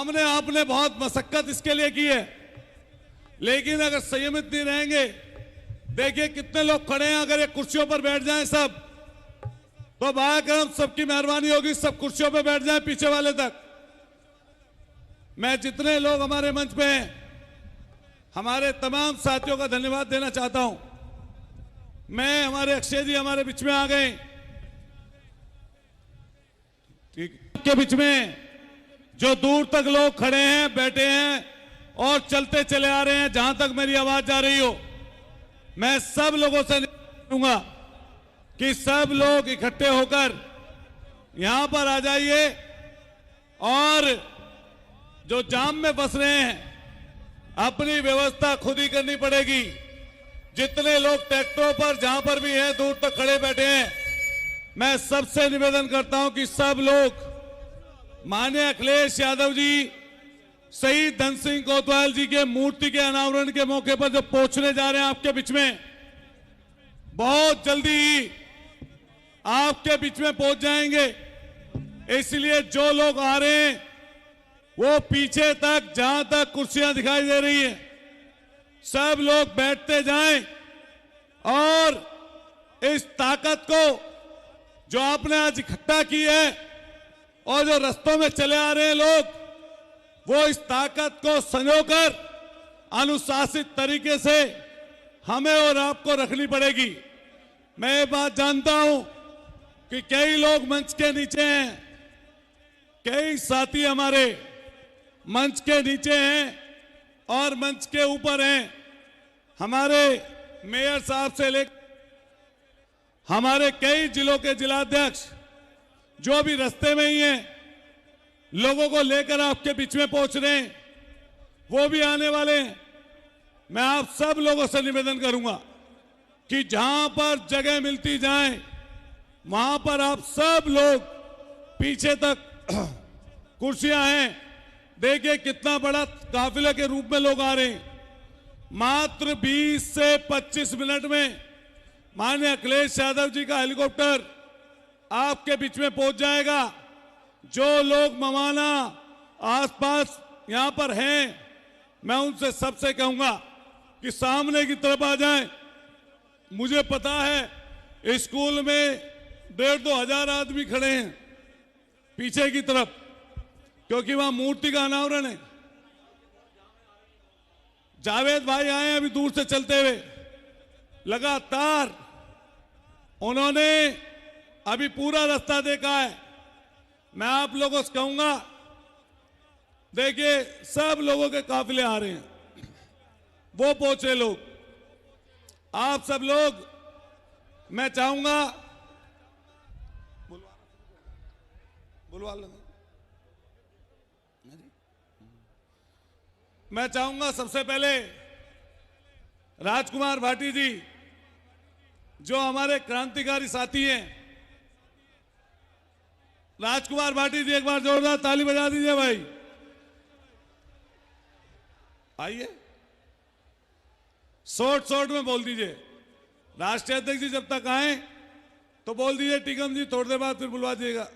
हमने आपने बहुत मशक्कत इसके लिए की है, लेकिन अगर संयमित नहीं रहेंगे, देखिए कितने लोग खड़े हैं, अगर ये कुर्सियों पर बैठ जाएं सब, तो बाकरम सबकी मेहरबानी होगी, सब कुर्सियों पर बैठ जाएं पीछे वाले तक। मैं जितने लोग हमारे मंच पे हैं, हमारे तमाम साथियों का धन्यवाद देना चाहता हूं। मैं हमारे अक्षय जी हमारे बीच में आ गए, ठीक के बीच में जो दूर तक लोग खड़े हैं, बैठे हैं और चलते चले आ रहे हैं, जहां तक मेरी आवाज जा रही हो, मैं सब लोगों से कहूंगा कि सब लोग इकट्ठे होकर यहां पर आ जाइए और जो जाम में फंस रहे हैं अपनी व्यवस्था खुद ही करनी पड़ेगी। जितने लोग ट्रैक्टरों पर जहां पर भी हैं दूर तक खड़े बैठे हैं, मैं सबसे निवेदन करता हूं कि सब लोग माननीय अखिलेश यादव जी शहीद धन सिंह कोतवाल जी के मूर्ति के अनावरण के मौके पर जो पहुंचने जा रहे हैं आपके बीच में, बहुत जल्दी ही आपके बीच में पहुंच जाएंगे। इसलिए जो लोग आ रहे हैं वो पीछे तक जहां तक कुर्सियां दिखाई दे रही हैं सब लोग बैठते जाएं और इस ताकत को जो आपने आज इकट्ठा की है और जो रस्तों में चले आ रहे हैं लोग, वो इस ताकत को संजोकर अनुशासित तरीके से हमें और आपको रखनी पड़ेगी। मैं ये बात जानता हूं कि कई लोग मंच के नीचे हैं, कई साथी हमारे मंच के नीचे हैं और मंच के ऊपर हैं। हमारे मेयर साहब से लेकर हमारे कई जिलों के जिलाध्यक्ष जो भी रास्ते में ही हैं, लोगों को लेकर आपके बीच में पहुंच रहे हैं, वो भी आने वाले हैं। मैं आप सब लोगों से निवेदन करूंगा कि जहां पर जगह मिलती जाए वहां पर आप सब लोग पीछे तक कुर्सियां हैं। देखिए कितना बड़ा काफिले के रूप में लोग आ रहे हैं। मात्र 20 से 25 मिनट में माननीय अखिलेश यादव जी का हेलीकॉप्टर आपके बीच में पहुंच जाएगा। जो लोग मवाना आसपास यहां पर हैं, मैं उनसे सबसे कहूंगा कि सामने की तरफ आ जाएं। मुझे पता है स्कूल में 1,500-2 हजार आदमी खड़े हैं पीछे की तरफ, क्योंकि वहां मूर्ति का अनावरण है। जावेद भाई आए अभी दूर से चलते हुए, लगातार उन्होंने अभी पूरा रास्ता देखा है। मैं आप लोगों से कहूंगा, देखिए सब लोगों के काफिले आ रहे हैं, वो पहुंचे लोग, आप सब लोग, मैं चाहूंगा बुलवा लो, मैं चाहूंगा सबसे पहले राजकुमार भाटी जी जो हमारे क्रांतिकारी साथी हैं, राजकुमार भाटी जी एक बार जोरदार ताली बजा दीजिए भाई। आइए, शॉर्ट में बोल दीजिए। राष्ट्रीय अध्यक्ष जी जब तक आए तो बोल दीजिए, टीकम जी थोड़ी देर बाद फिर बुलवा दीजिएगा।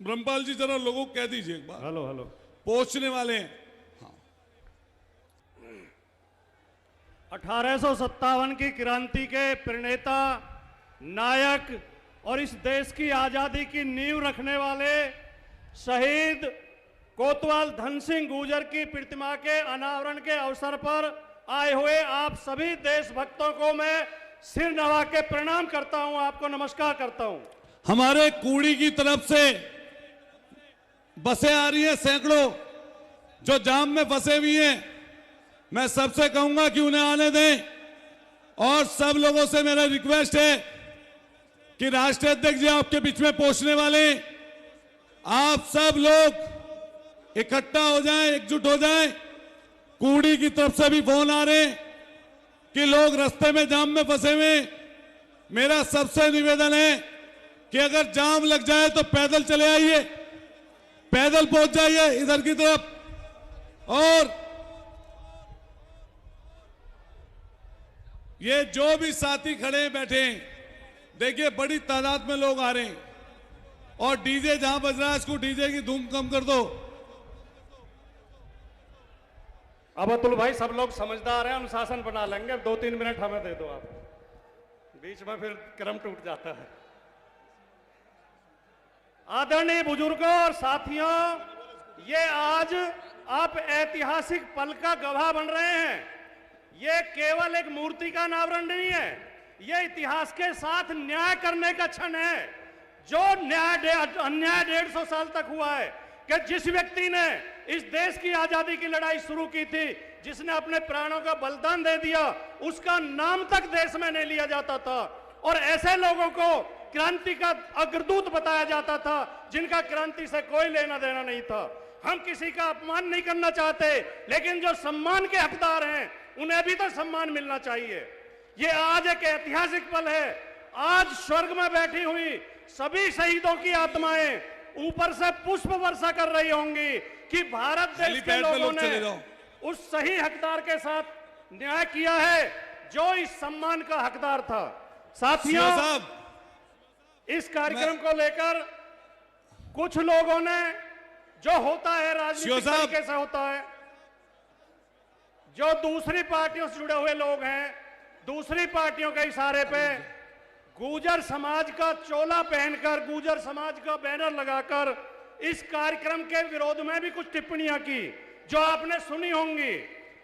ब्रह्मपाल जी जरा लोगों को कह दीजिए एक बार, हेलो पहुंचने वाले हैं। 1857 की क्रांति के प्रणेता, नायक और इस देश की आजादी की नींव रखने वाले शहीद कोतवाल धन सिंह गूजर की प्रतिमा के अनावरण के अवसर पर आए हुए आप सभी देशभक्तों को मैं सिर नवा के प्रणाम करता हूं, आपको नमस्कार करता हूं। हमारे कूड़ी की तरफ से बसें आ रही हैं सैकड़ों, जो जाम में फंसे हुए हैं। मैं सबसे कहूंगा कि उन्हें आने दें, और सब लोगों से मेरा रिक्वेस्ट है कि राष्ट्रीय अध्यक्ष जी आपके बीच में पहुंचने वाले, आप सब लोग इकट्ठा हो जाएं, एकजुट हो जाएं। कूड़ी की तरफ से भी फोन आ रहे हैं कि लोग रास्ते में जाम में फंसे हुए। मेरा सबसे निवेदन है कि अगर जाम लग जाए तो पैदल चले आइए, पैदल पहुंच जाइए इधर की तरफ। और ये जो भी साथी खड़े बैठे हैं, देखिए बड़ी तादाद में लोग आ रहे हैं, और डीजे जहां बज रहा है इसको डीजे की धूम कम कर दो। अब अतुल भाई सब लोग समझदार हैं, अनुशासन बना लेंगे। 2-3 मिनट हमें दे दो आप, बीच में फिर क्रम टूट जाता है। आदरणीय बुजुर्गों और साथियों, ये आज आप ऐतिहासिक पल का गवाह बन रहे हैं। ये केवल एक मूर्ति का अनावरण नहीं है, ये इतिहास के साथ न्याय करने का क्षण है। जो अन्याय 150 साल तक हुआ है कि जिस व्यक्ति ने इस देश की आजादी की लड़ाई शुरू की थी, जिसने अपने प्राणों का बलिदान दे दिया, उसका नाम तक देश में नहीं लिया जाता था और ऐसे लोगों को क्रांति का अग्रदूत बताया जाता था जिनका क्रांति से कोई लेना देना नहीं था। हम किसी का अपमान नहीं करना चाहते, लेकिन जो सम्मान के हकदार हैं उन्हें भी तो सम्मान मिलना चाहिए। ये आज एक ऐतिहासिक पल है। आज स्वर्ग में बैठी हुई सभी शहीदों की आत्माएं ऊपर से पुष्प वर्षा कर रही होंगी कि भारत देश के लोगों ने उस सही हकदार के साथ न्याय किया है जो इस सम्मान का हकदार था। साथियों, इस कार्यक्रम को लेकर कुछ लोगों ने, जो होता है राजनीतिक तरीके से होता है, जो दूसरी पार्टियों से जुड़े हुए लोग हैं, दूसरी पार्टियों के इशारे पे गुर्जर समाज का चोला पहनकर, गुर्जर समाज का बैनर लगाकर इस कार्यक्रम के विरोध में भी कुछ टिप्पणियां की जो आपने सुनी होंगी।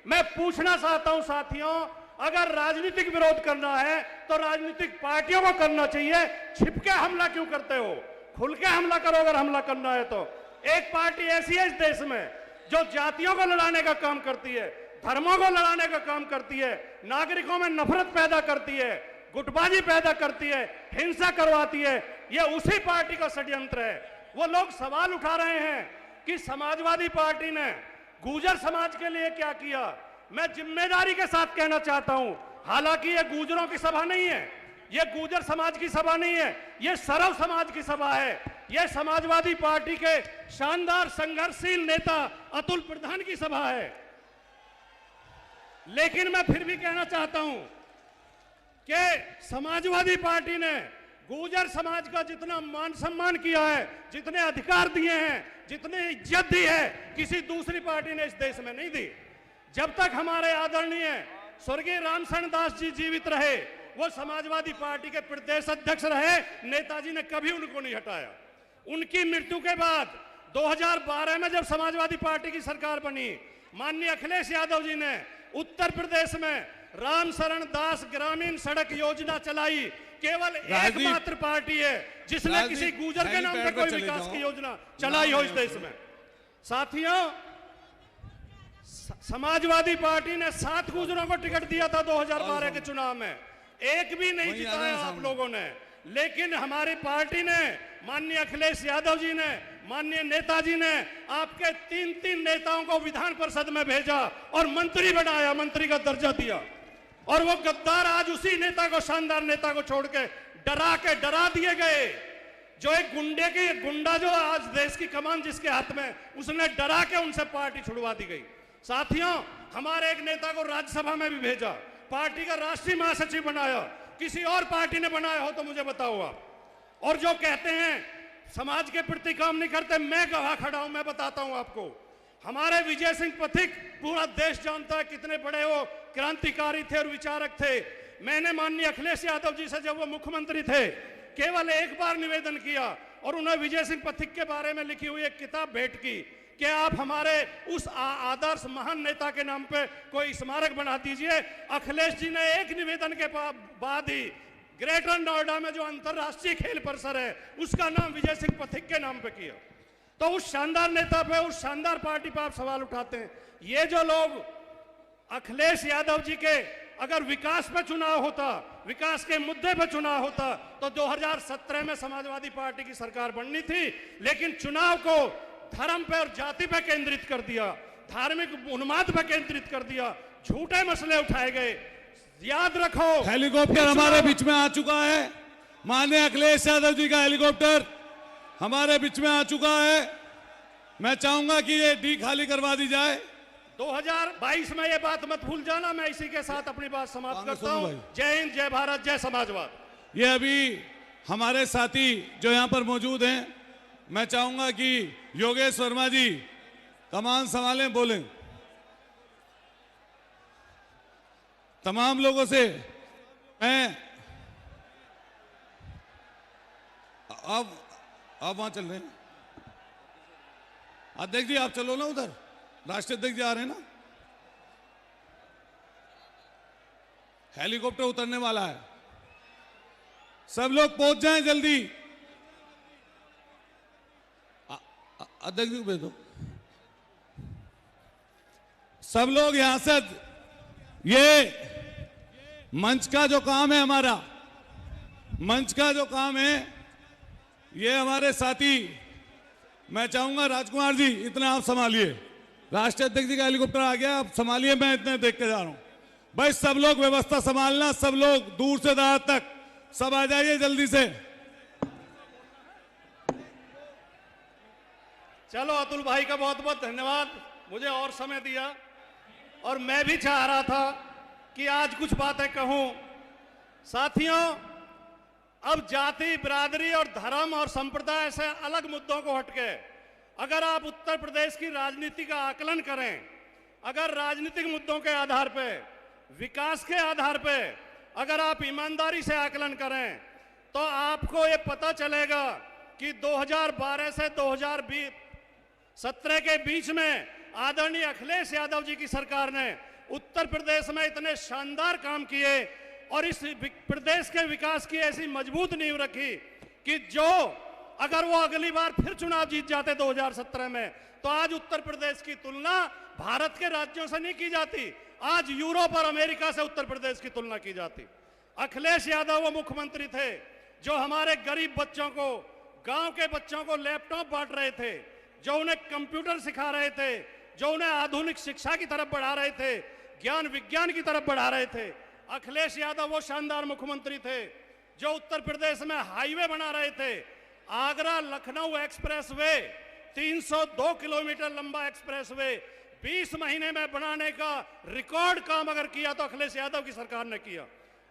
मैं पूछना चाहता हूं साथियों, अगर राजनीतिक विरोध करना है तो राजनीतिक पार्टियों को करना चाहिए, छिपके हमला क्यों करते हो? खुल के हमला करो अगर हमला करना है तो। एक पार्टी ऐसी है इस देश में जो जातियों को लड़ाने का काम करती है, धर्मों को लड़ाने का काम करती है, नागरिकों में नफरत पैदा करती है, गुटबाजी पैदा करती है, हिंसा करवाती है। यह उसी पार्टी का षड्यंत्र है। वो लोग सवाल उठा रहे हैं कि समाजवादी पार्टी ने गुर्जर समाज के लिए क्या किया। मैं जिम्मेदारी के साथ कहना चाहता हूं, हालांकि यह गुर्जरों की सभा नहीं है, यह गुर्जर समाज की सभा नहीं है, यह सर्व समाज की सभा है। यह समाजवादी पार्टी के शानदार संघर्षशील नेता अतुल प्रधान की सभा है। लेकिन मैं फिर भी कहना चाहता हूं कि समाजवादी पार्टी ने गुर्जर समाज का जितना मान सम्मान किया है, जितने अधिकार दिए हैं, जितनी इज्जत दी है, किसी दूसरी पार्टी ने इस देश में नहीं दी। जब तक हमारे आदरणीय स्वर्गीय रामशरण दास जी जीवित रहे, वो समाजवादी पार्टी के प्रदेश अध्यक्ष रहे, नेताजी ने कभी उनको नहीं हटाया। उनकी मृत्यु के बाद 2012 में जब समाजवादी पार्टी की सरकार बनी, माननीय अखिलेश यादव जी ने उत्तर प्रदेश में रामशरण दास ग्रामीण सड़क योजना चलाई। केवल एकमात्र पार्टी है जिसने किसी गुर्जर के नाम पे कोई विकास की योजना चलाई हो इस देश में। साथियों, समाजवादी पार्टी ने 7 गुर्जरों को टिकट दिया था 2012 के चुनाव में, एक भी नहीं जिताया आप लोगों ने। लेकिन हमारी पार्टी ने, माननीय अखिलेश यादव जी ने, माननीय नेताजी ने आपके 3-3 नेताओं को विधान परिषद में भेजा और मंत्री बनाया, मंत्री का दर्जा दिया। और वो गद्दार आज उसी नेता को, शानदार नेता को छोड़ के डरा दिए गए। जो एक गुंडा जो आज देश की कमान जिसके हाथ में, उसने डरा के उनसे पार्टी छुड़वा दी गई। साथियों, हमारे एक नेता को राज्यसभा में भी भेजा, पार्टी का राष्ट्रीय महासचिव बनाया। किसी और पार्टी ने बनाया हो तो मुझे बताओ आप। और जो कहते हैं समाज के प्रति काम नहीं करते, मैं गवाह खड़ा हूं, मैं बताता हूं आपको। हमारे विजय सिंह पथिक पूरा देश जानता है कितने बड़े वो क्रांतिकारी थे और विचारक थे। मैंने माननीय अखिलेश यादव जी से जब वो मुख्यमंत्री थे केवल एक बार निवेदन किया और उन्हें विजय सिंह पथिक के बारे में लिखी हुई एक किताब भेंट की कि आप हमारे उस आदर्श महान नेता के नाम पे कोई स्मारक बना दीजिए। अखिलेश जी ने एक निवेदन के बाद ही ग्रेटर नोएडा में जो अंतरराष्ट्रीय खेल परिसर है उसका नाम विजय सिंह पथिक के नाम पे किया। तो उस शानदार नेता पे, उस शानदार पार्टी पे आप सवाल उठाते हैं। ये जो लोग अखिलेश यादव जी के अगर विकास पे चुनाव होता, विकास के मुद्दे पे चुनाव होता तो 2017 में समाजवादी पार्टी की सरकार बननी थी। लेकिन चुनाव को धर्म पे और जाति पे केंद्रित कर दिया, धार्मिक उन्माद पे केंद्रित कर दिया, झूठे मसले उठाए गए। याद रखो, हेलीकॉप्टर हमारे बीच में आ चुका है। माननीय अखिलेश यादव जी का हेलीकॉप्टर हमारे बीच में आ चुका है। मैं चाहूंगा कि ये डी खाली करवा दी जाए। 2022 में ये बात मत भूल जाना। मैं इसी के साथ अपनी बात समाप्त करता हूं। जय हिंद, जय भारत, जय समाजवाद। ये अभी हमारे साथी जो यहाँ पर मौजूद हैं, मैं चाहूंगा कि योगेश वर्मा जी कमान संभालें, बोलें। तमाम लोगों से मैं अब वहां चल रहे हैं। अध्यक्ष जी आप चलो ना, उधर राष्ट्रीय अध्यक्ष जी आ रहे हैं ना, हेलीकॉप्टर उतरने वाला है, सब लोग पहुंच जाएं जल्दी। अध्यक्ष जी को भेज दो। सब लोग यहां से, ये मंच का जो काम है, हमारा मंच का जो काम है, ये हमारे साथी, मैं चाहूंगा राजकुमार जी इतना आप संभालिए, राष्ट्रीय अध्यक्ष जी का हेलीकॉप्टर आ गया, आप संभालिए, मैं इतने देख के जा रहा हूं। भाई सब लोग व्यवस्था संभालना, सब लोग दूर से दार तक सब आ जाइए जल्दी से। चलो अतुल भाई का बहुत बहुत धन्यवाद, मुझे और समय दिया, और मैं भी चाह रहा था कि आज कुछ बातें कहूं। साथियों, अब जाति, बिरादरी और धर्म और संप्रदाय से अलग मुद्दों को हटके अगर आप उत्तर प्रदेश की राजनीति का आकलन करें, अगर राजनीतिक मुद्दों के आधार पे, विकास के आधार पे अगर आप ईमानदारी से आकलन करें, तो आपको ये पता चलेगा कि 2012 से 2017 के बीच में आदरणीय अखिलेश यादव जी की सरकार ने उत्तर प्रदेश में इतने शानदार काम किए और इस प्रदेश के विकास की ऐसी मजबूत नींव रखी कि जो अगर वो अगली बार फिर चुनाव जीत जाते 2017 में, तो आज उत्तर प्रदेश की तुलना भारत के राज्यों से नहीं की जाती, आज यूरोप और अमेरिका से उत्तर प्रदेश की तुलना की जाती। अखिलेश यादव वो मुख्यमंत्री थे जो हमारे गरीब बच्चों को, गांव के बच्चों को लैपटॉप बांट रहे थे, जो उन्हें कंप्यूटर सिखा रहे थे, जो उन्हें आधुनिक शिक्षा की तरफ बढ़ा रहे थे, ज्ञान विज्ञान की तरफ बढ़ा रहे थे। अखिलेश यादव वो शानदार मुख्यमंत्री थे जो उत्तर प्रदेश में हाईवे बना रहे थे। Agra Lucknow express way, 302 kilometre लंबा एक्सप्रेस वे 20 महीने में बनाने का रिकॉर्ड काम अगर किया तो अखिलेश यादव की सरकार ने किया।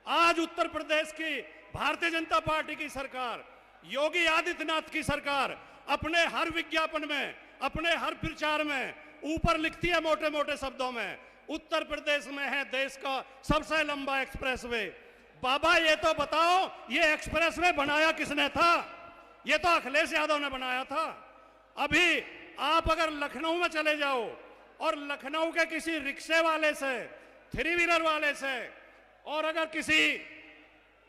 आज उत्तर प्रदेश की भारतीय जनता पार्टी की सरकार, योगी आदित्यनाथ की सरकार अपने हर विज्ञापन में, अपने हर प्रचार में ऊपर लिखती है मोटे मोटे शब्दों में, उत्तर प्रदेश में है देश का सबसे लंबा एक्सप्रेसवे। बाबा ये तो बताओ, ये एक्सप्रेसवे बनाया किसने था? ये तो अखिलेश यादव ने बनाया था। अभी आप अगर लखनऊ में चले जाओ और लखनऊ के किसी रिक्शे वाले से, थ्री व्हीलर वाले से, और अगर किसी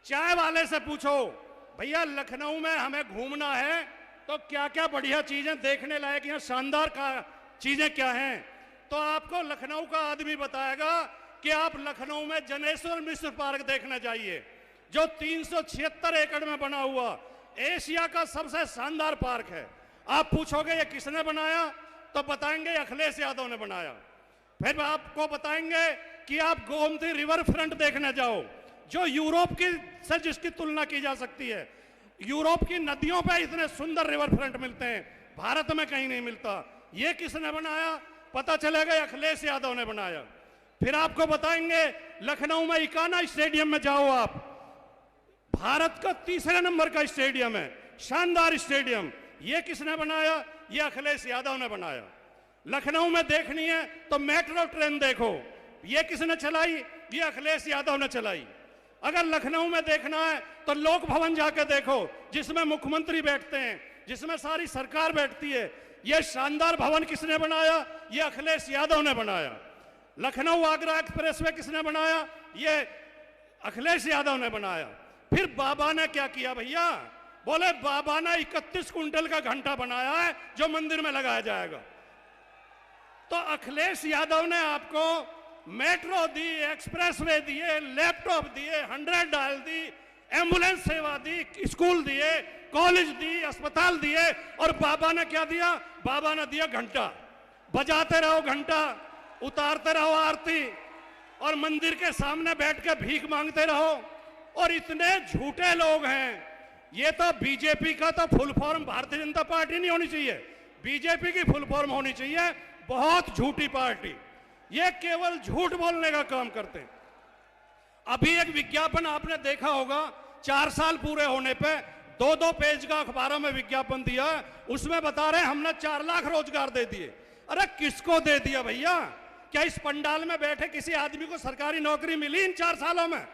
चाय वाले से पूछो, भैया लखनऊ में हमें घूमना है तो क्या क्या बढ़िया चीजें देखने लायक, यहाँ शानदार का चीजें क्या हैं, तो आपको लखनऊ का आदमी बताएगा कि आप लखनऊ में जनेश्वर मिश्र पार्क देखने जाइए, जो 376 एकड़ में बना हुआ एशिया का सबसे शानदार पार्क है। आप पूछोगे ये किसने बनाया, तो बताएंगे अखिलेश यादव ने बनाया। फिर आपको बताएंगे कि आप गोमती रिवर फ्रंट देखने जाओ, जो यूरोप की से जिसकी तुलना की जा सकती है। यूरोप की नदियों पे इतने सुंदर रिवर फ्रंट मिलते हैं, भारत में कहीं नहीं मिलता। ये किसने बनाया? पता चलेगा अखिलेश यादव ने बनाया। फिर आपको बताएंगे लखनऊ में इकाना स्टेडियम में जाओ आप, भारत का 3रे नंबर का स्टेडियम है, शानदार स्टेडियम। ये किसने बनाया? ये अखिलेश यादव ने बनाया। लखनऊ में देखनी है तो मेट्रो ट्रेन देखो, ये किसने चलाई? ये अखिलेश यादव ने चलाई। अगर लखनऊ में देखना है तो लोक भवन जाके देखो, जिसमें मुख्यमंत्री बैठते हैं, जिसमें सारी सरकार बैठती है। ये शानदार भवन किसने बनाया? ये अखिलेश यादव ने बनाया। लखनऊ आगरा एक्सप्रेसवे किसने बनाया? ये अखिलेश यादव ने बनाया। फिर बाबा ने क्या किया भैया? बोले बाबा ने 31 कुंटल का घंटा बनाया है जो मंदिर में लगाया जाएगा। तो अखिलेश यादव ने आपको मेट्रो दी, एक्सप्रेसवे दिए, लैपटॉप दिए, 100 डायल दी, एम्बुलेंस सेवा दी, स्कूल दिए, कॉलेज दी, अस्पताल दिए, और बाबा ने क्या दिया? बाबा ने दिया घंटा। बजाते रहो घंटा, उतारते रहो आरती, और मंदिर के सामने बैठ के भीख मांगते रहो। और इतने झूठे लोग हैं। ये तो बीजेपी का तो full form Bharatiya Janata party नहीं होनी चाहिए, बीजेपी की फुल फॉर्म होनी चाहिए बहुत झूठी पार्टी। ये केवल झूठ बोलने का काम करते हैं। अभी एक विज्ञापन आपने देखा होगा, 4 साल पूरे होने पे 2-2 पेज का अखबारों में विज्ञापन दिया, उसमें बता रहे हैं हमने 4 लाख रोजगार दे दिए। अरे किसको दे दिया भैया? क्या इस पंडाल में बैठे किसी आदमी को सरकारी नौकरी मिली इन 4 सालों में?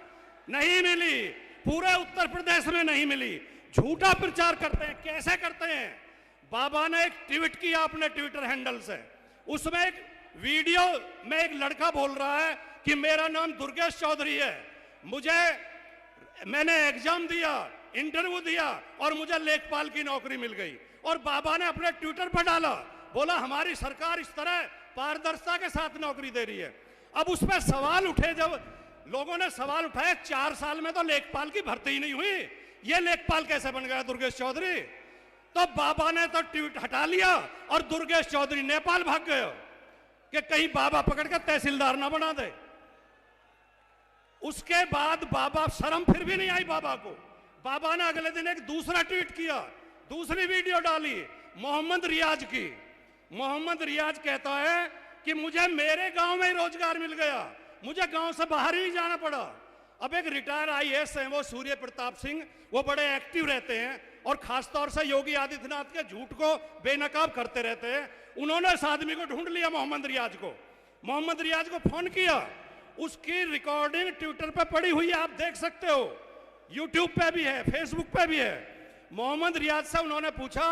नहीं मिली, पूरे उत्तर प्रदेश में नहीं मिली। झूठा प्रचार करते हैं। कैसे करते हैं? बाबा ने एक ट्वीट किया अपने ट्विटर हैंडल से, उसमें एक वीडियो में एक लड़का बोल रहा है कि मेरा नाम दुर्गेश चौधरी है, मैंने एग्जाम दिया, इंटरव्यू दिया और मुझे लेखपाल की नौकरी मिल गई। और बाबा ने अपने ट्विटर पर डाला, बोला हमारी सरकार इस तरह पारदर्शिता के साथ नौकरी दे रही है। अब उस पर सवाल उठे, जब लोगों ने सवाल उठाए 4 साल में तो लेखपाल की भर्ती ही नहीं हुई, ये लेखपाल कैसे बन गया दुर्गेश चौधरी? तो बाबा ने तो ट्वीट हटा लिया और दुर्गेश चौधरी नेपाल भाग गए कि कहीं बाबा पकड़ कर तहसीलदार ना बना दे। उसके बाद बाबा, शर्म फिर भी नहीं आई बाबा को, बाबा ने अगले दिन एक दूसरा ट्वीट किया, दूसरी वीडियो डाली मोहम्मद रियाज की। मोहम्मद रियाज कहता है कि मुझे मेरे गांव में ही रोजगार मिल गया, मुझे गांव से बाहर ही नहीं जाना पड़ा। अब एक रिटायर आईएएस हैं वो सूर्य प्रताप सिंह, वो बड़े एक्टिव रहते हैं और खासतौर से योगी आदित्यनाथ के झूठ को बेनकाब करते रहते हैं। उन्होंने इस आदमी को ढूंढ लिया, मोहम्मद रियाज को। मोहम्मद रियाज को फोन किया, उसकी रिकॉर्डिंग ट्विटर पे पड़ी हुई है, आप देख सकते हो, यूट्यूब पे भी है, फेसबुक पे भी है। मोहम्मद रियाज से उन्होंने पूछा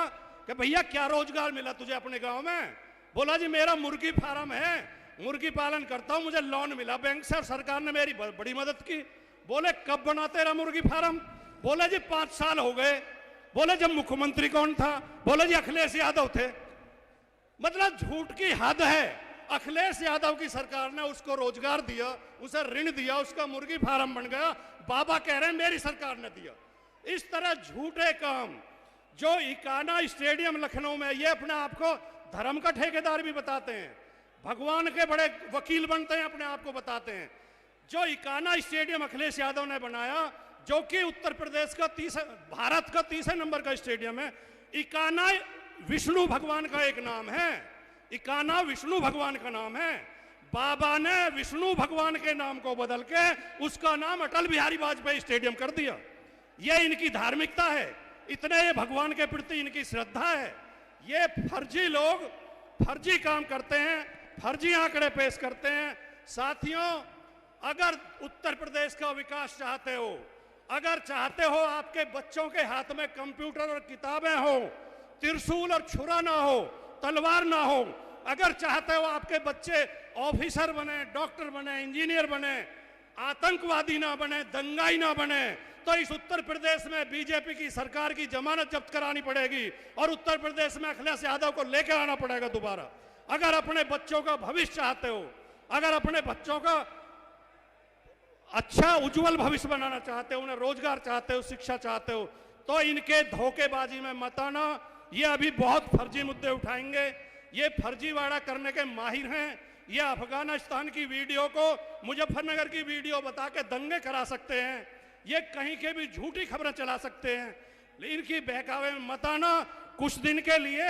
कि भैया क्या रोजगार मिला तुझे अपने गांव में? बोला जी मेरा मुर्गी फार्म है, मुर्गी पालन करता हूं, मुझे लोन मिला बैंक से और सरकार ने मेरी बड़ी मदद की। बोले कब बना तेरा मुर्गी फार्म? बोले जी 5 साल हो गए। बोले जब मुख्यमंत्री कौन था? बोले जी अखिलेश यादव थे। मतलब झूठ की हद है। अखिलेश यादव की सरकार ने उसको रोजगार दिया, उसे ऋण दिया, उसका मुर्गी फार्म बन गया। बाबा कह रहे हैं मेरी सरकार ने दिया। इस तरह झूठे काम, जो इकाना स्टेडियम लखनऊ में, ये अपने आप को धर्म का ठेकेदार भी बताते हैं, भगवान के बड़े वकील बनते हैं, अपने आप को बताते हैं। जो इकाना स्टेडियम अखिलेश यादव ने बनाया, जो कि उत्तर प्रदेश का भारत का 30 नंबर का स्टेडियम है, इकाना विष्णु भगवान का एक नाम है, इकाना विष्णु भगवान का नाम है। बाबा ने विष्णु भगवान के नाम को बदल के उसका नाम अटल बिहारी वाजपेयी स्टेडियम कर दिया। ये इनकी धार्मिकता है, इतने ये भगवान के प्रति इनकी श्रद्धा है। ये फर्जी लोग फर्जी काम करते हैं, फर्जी आंकड़े पेश करते हैं। साथियों, अगर उत्तर प्रदेश का विकास चाहते हो, अगर चाहते हो आपके बच्चों के हाथ में कंप्यूटर और किताबें हो, त्रिशूल और छुरा ना हो, तलवार ना हो, अगर चाहते हो आपके बच्चे ऑफिसर बने, डॉक्टर बने, इंजीनियर बने, आतंकवादी ना बने, दंगाई ना बने, तो इस उत्तर प्रदेश में बीजेपी की सरकार की जमानत जब्त करानी पड़ेगी और उत्तर प्रदेश में अखिलेश यादव को लेकर आना पड़ेगा दोबारा। अगर अपने बच्चों का भविष्य चाहते हो, अगर अपने बच्चों का अच्छा उज्जवल भविष्य बनाना चाहते हो, उन्हें रोजगार चाहते हो, शिक्षा चाहते हो, तो इनके धोखेबाजी में मत आना। ये अभी बहुत फर्जी मुद्दे उठाएंगे, ये फर्जीवाड़ा करने के माहिर हैं। ये अफगानिस्तान की वीडियो को मुजफ्फरनगर की वीडियो बता के दंगे करा सकते हैं, ये कहीं के भी झूठी खबरें चला सकते हैं। इनकी बहकावे में मत आना। कुछ दिन के लिए,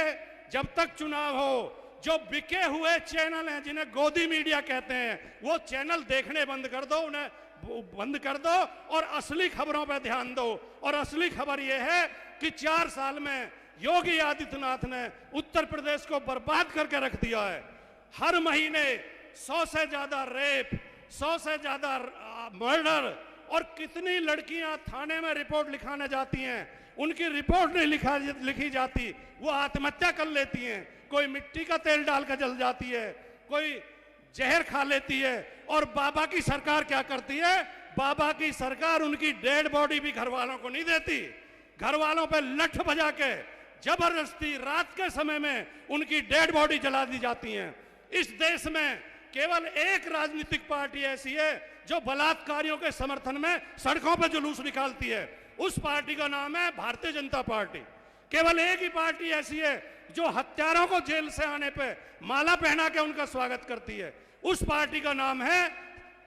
जब तक चुनाव हो, जो बिके हुए चैनल हैं जिन्हें गोदी मीडिया कहते हैं, वो चैनल देखने बंद कर दो, उन्हें बंद कर दो और असली खबरों पर ध्यान दो। और असली खबर यह है कि 4 साल में योगी आदित्यनाथ ने उत्तर प्रदेश को बर्बाद करके रख दिया है। हर महीने 100 से ज्यादा रेप, 100 से ज्यादा मर्डर, और कितनी लड़कियां थाने में रिपोर्ट लिखाने जाती हैं, उनकी रिपोर्ट नहीं लिखी जाती, वो आत्महत्या कर लेती हैं। कोई मिट्टी का तेल डालकर जल जाती है, कोई जहर खा लेती है। और बाबा की सरकार क्या करती है? बाबा की सरकार उनकी डेड बॉडी भी घर वालों को नहीं देती, घर वालों पे लठ बजा के जबरदस्ती रात के समय में उनकी डेड बॉडी जला दी जाती है। इस देश में केवल एक राजनीतिक पार्टी ऐसी है जो बलात्कारियों के समर्थन में सड़कों पर जुलूस निकालती है, उस पार्टी का नाम है भारतीय जनता पार्टी। केवल एक ही पार्टी ऐसी है जो हत्यारों को जेल से आने पे माला पहना के उनका स्वागत करती है, उस पार्टी का नाम है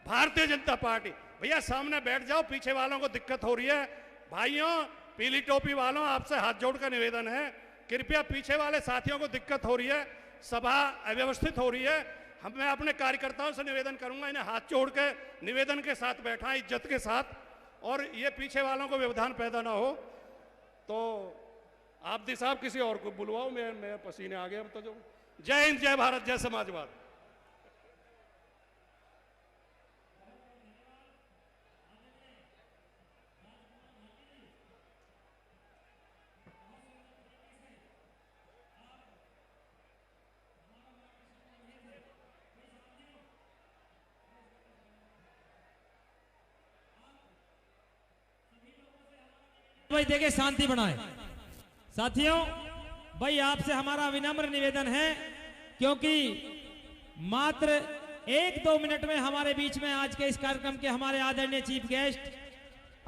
भारतीय जनता पार्टी। भैया सामने बैठ जाओ, पीछे वालों को दिक्कत हो रही है। भाइयों, पीली टोपी वालों, आपसे हाथ जोड़कर निवेदन है, कृपया पीछे वाले साथियों को दिक्कत हो रही है, सभा अव्यवस्थित हो रही है। मैं अपने कार्यकर्ताओं से निवेदन करूंगा, इन्हें हाथ जोड़ के निवेदन के साथ बैठा, इज्जत के साथ, और ये पीछे वालों को व्यवधान पैदा ना हो। तो आप दी साहब किसी और को बुलवाओ, मैं पसीने आ गए अब तो। जो जय हिंद, जय भारत, जय समाजवाद। भाई देखे शांति बनाए। साथियों भाई आपसे हमारा विनम्र निवेदन है, क्योंकि मात्र 1-2 मिनट में हमारे बीच में आज के इस कार्यक्रम के हमारे आदरणीय चीफ गेस्ट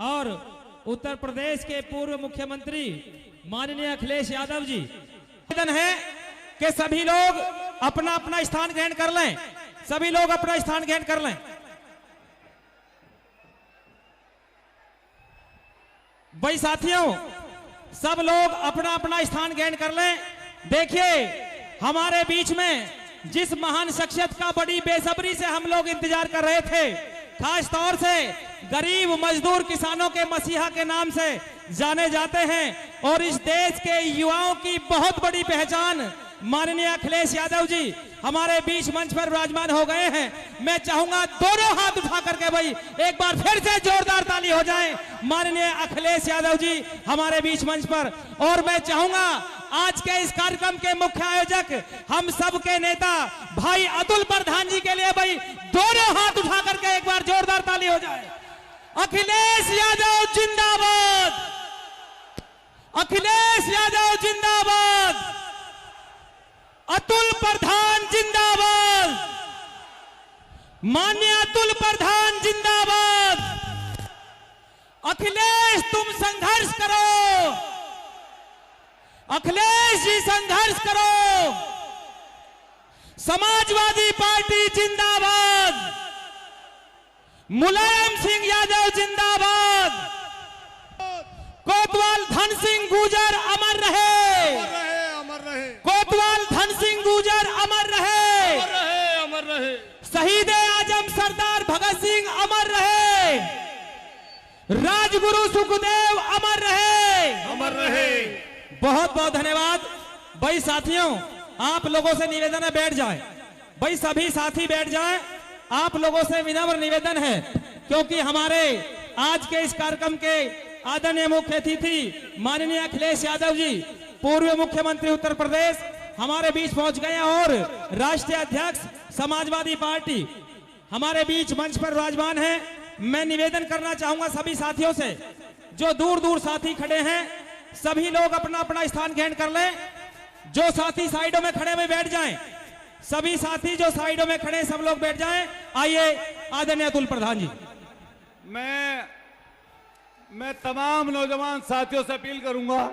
और उत्तर प्रदेश के पूर्व मुख्यमंत्री माननीय अखिलेश यादव जी, निवेदन है कि सभी लोग अपना अपना स्थान ग्रहण कर लें। सभी लोग अपना स्थान ग्रहण कर लें। भाई साथियों सब लोग अपना अपना स्थान ग्रहण कर लें। देखिए हमारे बीच में जिस महान शख्सियत का बड़ी बेसब्री से हम लोग इंतजार कर रहे थे, खास तौर से गरीब मजदूर किसानों के मसीहा के नाम से जाने जाते हैं और इस देश के युवाओं की बहुत बड़ी पहचान माननीय अखिलेश यादव जी हमारे बीच मंच पर विराजमान हो गए हैं। मैं चाहूंगा दोनों हाथ उठा करके भाई एक बार फिर से जोरदार ताली हो जाए माननीय अखिलेश यादव जी हमारे बीच मंच पर। और मैं चाहूंगा आज के इस कार्यक्रम के मुख्य आयोजक हम सब के नेता भाई अतुल प्रधान जी के लिए भाई दोनों हाथ उठा करके एक बार जोरदार ताली हो जाए। अखिलेश यादव जिंदाबाद, अखिलेश यादव जिंदाबाद, अतुल प्रधान जिंदाबाद, माननीय अतुल प्रधान जिंदाबाद। अखिलेश तुम संघर्ष करो, अखिलेश जी संघर्ष करो। समाजवादी पार्टी जिंदाबाद, मुलायम सिंह यादव जिंदाबाद, कोतवाल धन सिंह गुर्जर अमर रहे, अमर रहे, कोतवाल धन सिंह गुर्जर अमर रहे, अमर रहे, शहीद आजम सरदार भगत सिंह अमर रहे, राजगुरु सुखदेव अमर रहे, अमर रहे। बहुत बहुत धन्यवाद। भाई साथियों आप लोगों से निवेदन है बैठ जाएं। भाई सभी साथी बैठ जाएं। आप लोगों से विनम्र निवेदन है, क्योंकि हमारे आज के इस कार्यक्रम के आदरणीय मुख्य अतिथि माननीय अखिलेश यादव जी पूर्व मुख्यमंत्री उत्तर प्रदेश हमारे बीच पहुंच गए और राष्ट्रीय अध्यक्ष समाजवादी पार्टी हमारे बीच मंच पर विराजमान है। मैं निवेदन करना चाहूंगा सभी साथियों से, जो दूर दूर साथी खड़े हैं सभी लोग अपना अपना स्थान ग्रहण कर लें। जो साथी साइडों में खड़े में बैठ जाएं, सभी साथी जो साइडों में खड़े सब लोग बैठ जाएं। आइए आदरणीय अतुल प्रधान जी। मैं तमाम नौजवान साथियों से अपील करूंगा,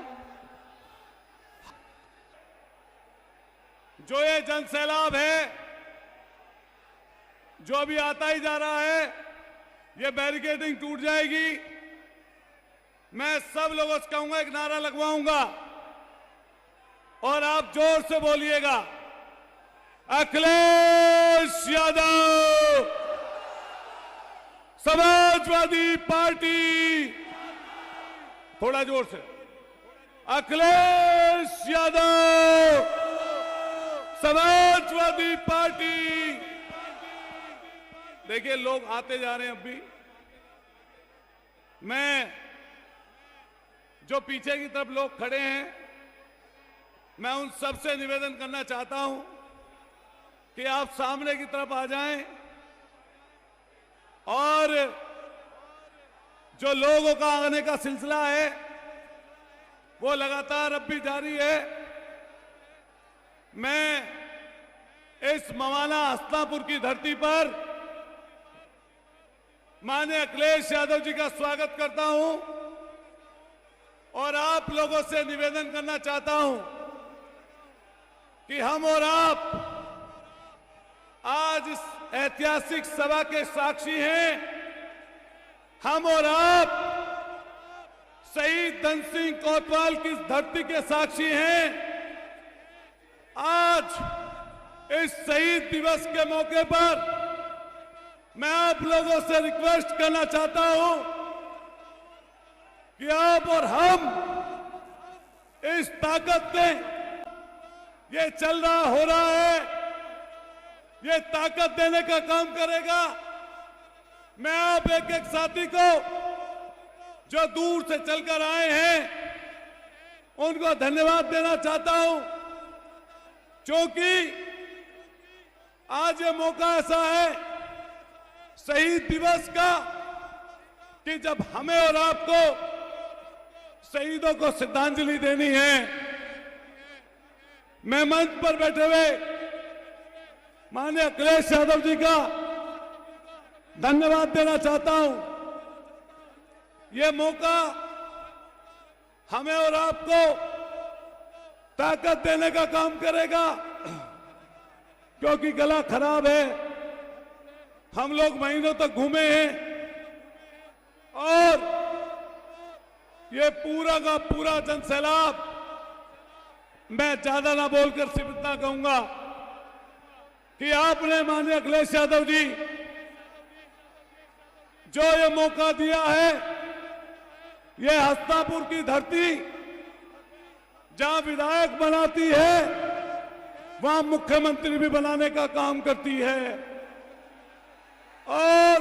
जो ये जन सैलाब है जो अभी आता ही जा रहा है, ये बैरिकेडिंग टूट जाएगी। मैं सब लोगों से कहूंगा, एक नारा लगवाऊंगा और आप जोर से बोलिएगा, अखिलेश यादव समाजवादी पार्टी। थोड़ा जोर से, अखिलेश यादव समाजवादी पार्टी। देखिए लोग आते जा रहे हैं। अब भी मैं जो पीछे की तरफ लोग खड़े हैं, मैं उन सबसे निवेदन करना चाहता हूं कि आप सामने की तरफ आ जाएं और जो लोगों का आने का सिलसिला है वो लगातार अब भी जारी है। मैं इस मवाना हस्तिनापुर की धरती पर माननीय अखिलेश यादव जी का स्वागत करता हूं और आप लोगों से निवेदन करना चाहता हूं कि हम और आप आज इस ऐतिहासिक सभा के साक्षी हैं। हम और आप शहीद धन सिंह कोतवाल की धरती के साक्षी हैं। आज इस शहीद दिवस के मौके पर मैं आप लोगों से रिक्वेस्ट करना चाहता हूं कि आप और हम इस ताकत ने, ये चल रहा हो रहा है, ये ताकत देने का काम करेगा। मैं आप एक एक साथी को जो दूर से चलकर आए हैं उनको धन्यवाद देना चाहता हूं, क्योंकि आज ये मौका ऐसा है शहीद दिवस का कि जब हमें और आपको शहीदों को श्रद्धांजलि देनी है। मैं मंच पर बैठे हुए माननीय अखिलेश यादव जी का धन्यवाद देना चाहता हूं। ये मौका हमें और आपको ताकत देने का काम करेगा, क्योंकि गला खराब है। हम लोग महीनों तक घूमे हैं और ये पूरा का पूरा जनसैलाब, मैं ज्यादा ना बोलकर सिर्फ इतना कहूंगा कि आपने माननीय अखिलेश यादव जी जो ये मौका दिया है, ये हस्तापुर की धरती जहां विधायक बनाती है वहां मुख्यमंत्री भी बनाने का काम करती है। और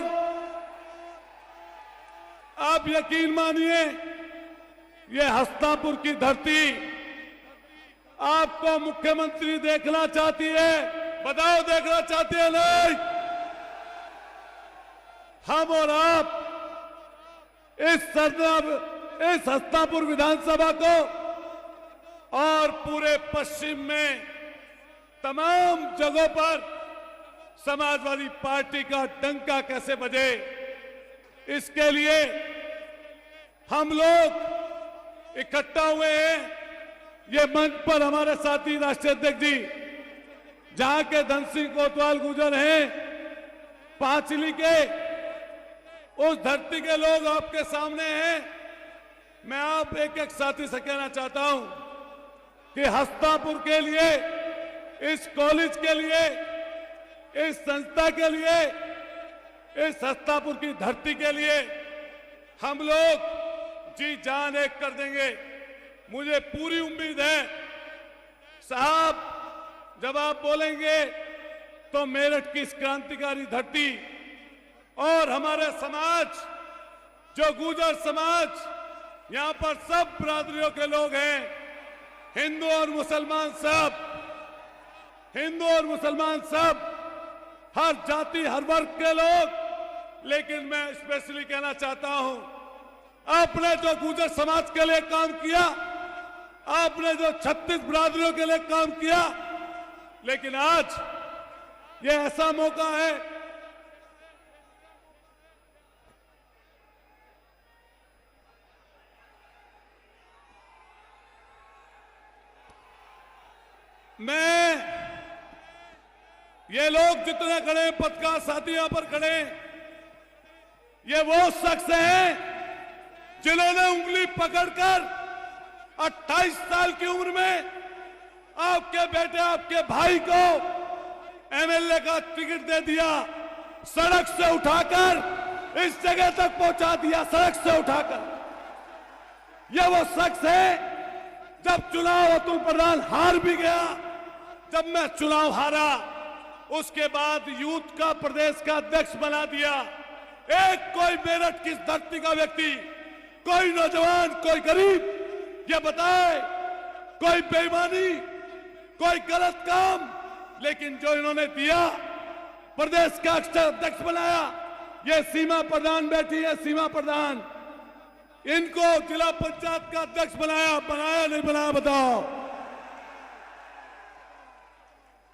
आप यकीन मानिए, ये हस्तापुर की धरती आपको मुख्यमंत्री देखना चाहती है। बताओ, देखना चाहती है नहीं? हम और आप इस हस्तापुर विधानसभा को और पूरे पश्चिम में तमाम जगहों पर समाजवादी पार्टी का डंका कैसे बजे, इसके लिए हम लोग इकट्ठा हुए हैं। ये मंच पर हमारे साथी राष्ट्रीय अध्यक्ष जी, जहां के धन सिंह कोतवाल गुर्जर हैं, पांचली के, उस धरती के लोग आपके सामने हैं। मैं आप एक एक साथी से कहना चाहता हूं कि हस्तापुर के लिए, इस कॉलेज के लिए, इस संस्था के लिए, इस हस्तापुर की धरती के लिए हम लोग जी जान एक कर देंगे। मुझे पूरी उम्मीद है साहब, जब आप बोलेंगे तो मेरठ की इस क्रांतिकारी धरती और हमारे समाज, जो गुर्जर समाज, यहां पर सब बिरादरियों के लोग हैं, हिंदू और मुसलमान सब, हिंदू और मुसलमान सब, हर जाति हर वर्ग के लोग। लेकिन मैं स्पेशली कहना चाहता हूं, आपने जो गुर्जर समाज के लिए काम किया, आपने जो 36 बिरादरियों के लिए काम किया, लेकिन आज ये ऐसा मौका है, मैं, ये लोग जितने खड़े हैं, पत्रकार साथी यहां पर खड़े हैं, ये वो शख्स हैं जिन्होंने उंगली पकड़कर 28 साल की उम्र में आपके बेटे, आपके भाई को एमएलए का टिकट दे दिया, सड़क से उठाकर इस जगह तक पहुंचा दिया, सड़क से उठाकर। यह वो शख्स है, जब चुनाव अतुल प्रधान हार भी गया, जब मैं चुनाव हारा, उसके बाद यूथ का प्रदेश का अध्यक्ष बना दिया। एक कोई मेरठ की धरती का व्यक्ति, कोई नौजवान, कोई गरीब ये बताए कोई बेईमानी, कोई गलत काम, लेकिन जो इन्होंने दिया, प्रदेश का अध्यक्ष बनाया। ये सीमा प्रधान बैठी है, सीमा प्रधान, इनको जिला पंचायत का अध्यक्ष बनाया, बनाया नहीं बनाया बताओ?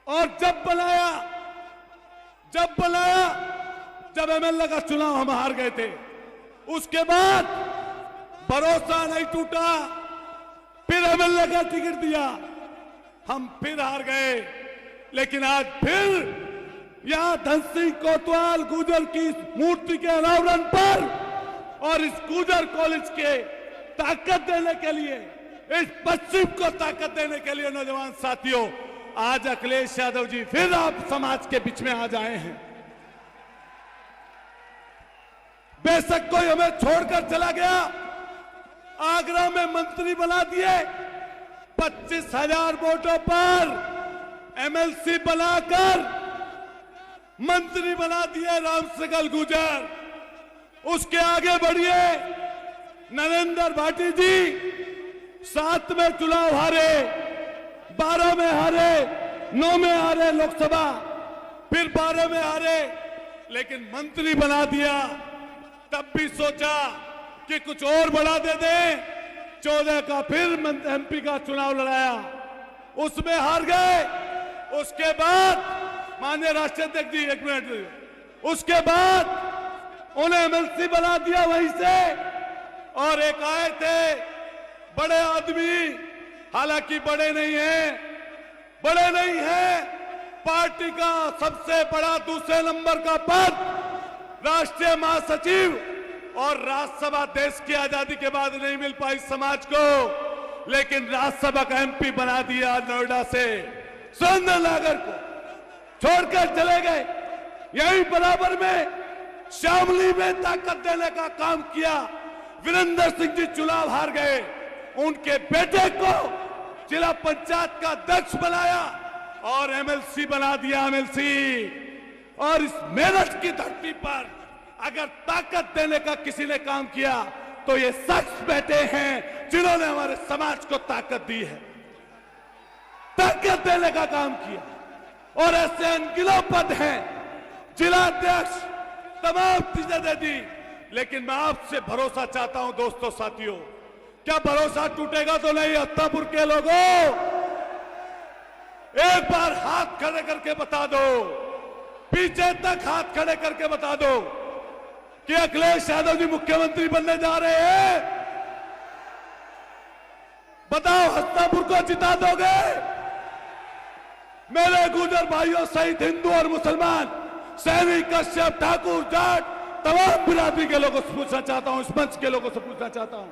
और जब बनाया, जब एमएलए का चुनाव हम हार गए थे, उसके बाद भरोसा नहीं टूटा, फिर एमएलए का टिकट दिया, हम फिर हार गए। लेकिन आज फिर यहां धन सिंह कोतवाल गुर्जर की मूर्ति के अनावरण पर और इस गुर्जर कॉलेज के ताकत देने के लिए, इस पश्चिम को ताकत देने के लिए, नौजवान साथियों, आज अखिलेश यादव जी फिर आप समाज के बीच में आ जाए हैं। बेशक कोई हमें छोड़कर चला गया, आगरा में मंत्री बना दिए, 25,000 वोटों पर एमएलसी बनाकर मंत्री बना दिए रामसगल गुर्जर। उसके आगे बढ़िए, नरेंद्र भाटी जी 7 में चुनाव हारे, 12 में हारे, 9 में हारे लोकसभा, फिर 12 में हारे, लेकिन मंत्री बना दिया। तब भी सोचा कि कुछ और बढ़ा दे दें, 14 का फिर एमपी का चुनाव लड़ाया, उसमें हार गए। उसके बाद माननीय राष्ट्रीय अध्यक्ष जी, एक मिनट, उसके बाद उन्हें एमएलसी बना दिया वहीं से। और एक आए थे बड़े आदमी, हालांकि बड़े नहीं हैं, पार्टी का सबसे बड़ा दूसरे नंबर का पद राष्ट्रीय महासचिव, और राज्यसभा देश की आजादी के बाद नहीं मिल पाई समाज को, लेकिन राज्यसभा का एमपी बना दिया नोएडा से। सुरेंद्रनगर को छोड़कर चले गए। यही बराबर में शामली में ताकत देने का काम किया। वीरेंद्र सिंह जी चुनाव हार गए, उनके बेटे को जिला पंचायत का अध्यक्ष बनाया और एमएलसी बना दिया, एमएलसी। और इस मेरठ की धरती पर अगर ताकत देने का किसी ने काम किया तो ये शख्स बैठे हैं जिन्होंने हमारे समाज को ताकत दी है, ताकत देने का काम किया। और ऐसे अनगिनत पद हैं, जिलाध्यक्ष, तमाम चीजें दे दी। लेकिन मैं आपसे भरोसा चाहता हूं दोस्तों, साथियों, क्या भरोसा टूटेगा तो नहीं? हस्तापुर के लोगों, एक बार हाथ खड़े करके बता दो, पीछे तक हाथ खड़े करके बता दो कि अखिलेश यादव जी मुख्यमंत्री बनने जा रहे हैं। बताओ, हस्तापुर को जिता दोगे? मेरे गुर्जर भाइयों सहित हिंदू और मुसलमान, सैनिक, कश्यप, ठाकुर, जाट, तमाम बिरादरी के लोगों से पूछना चाहता हूं, इस मंच के लोगों से पूछना चाहता हूं,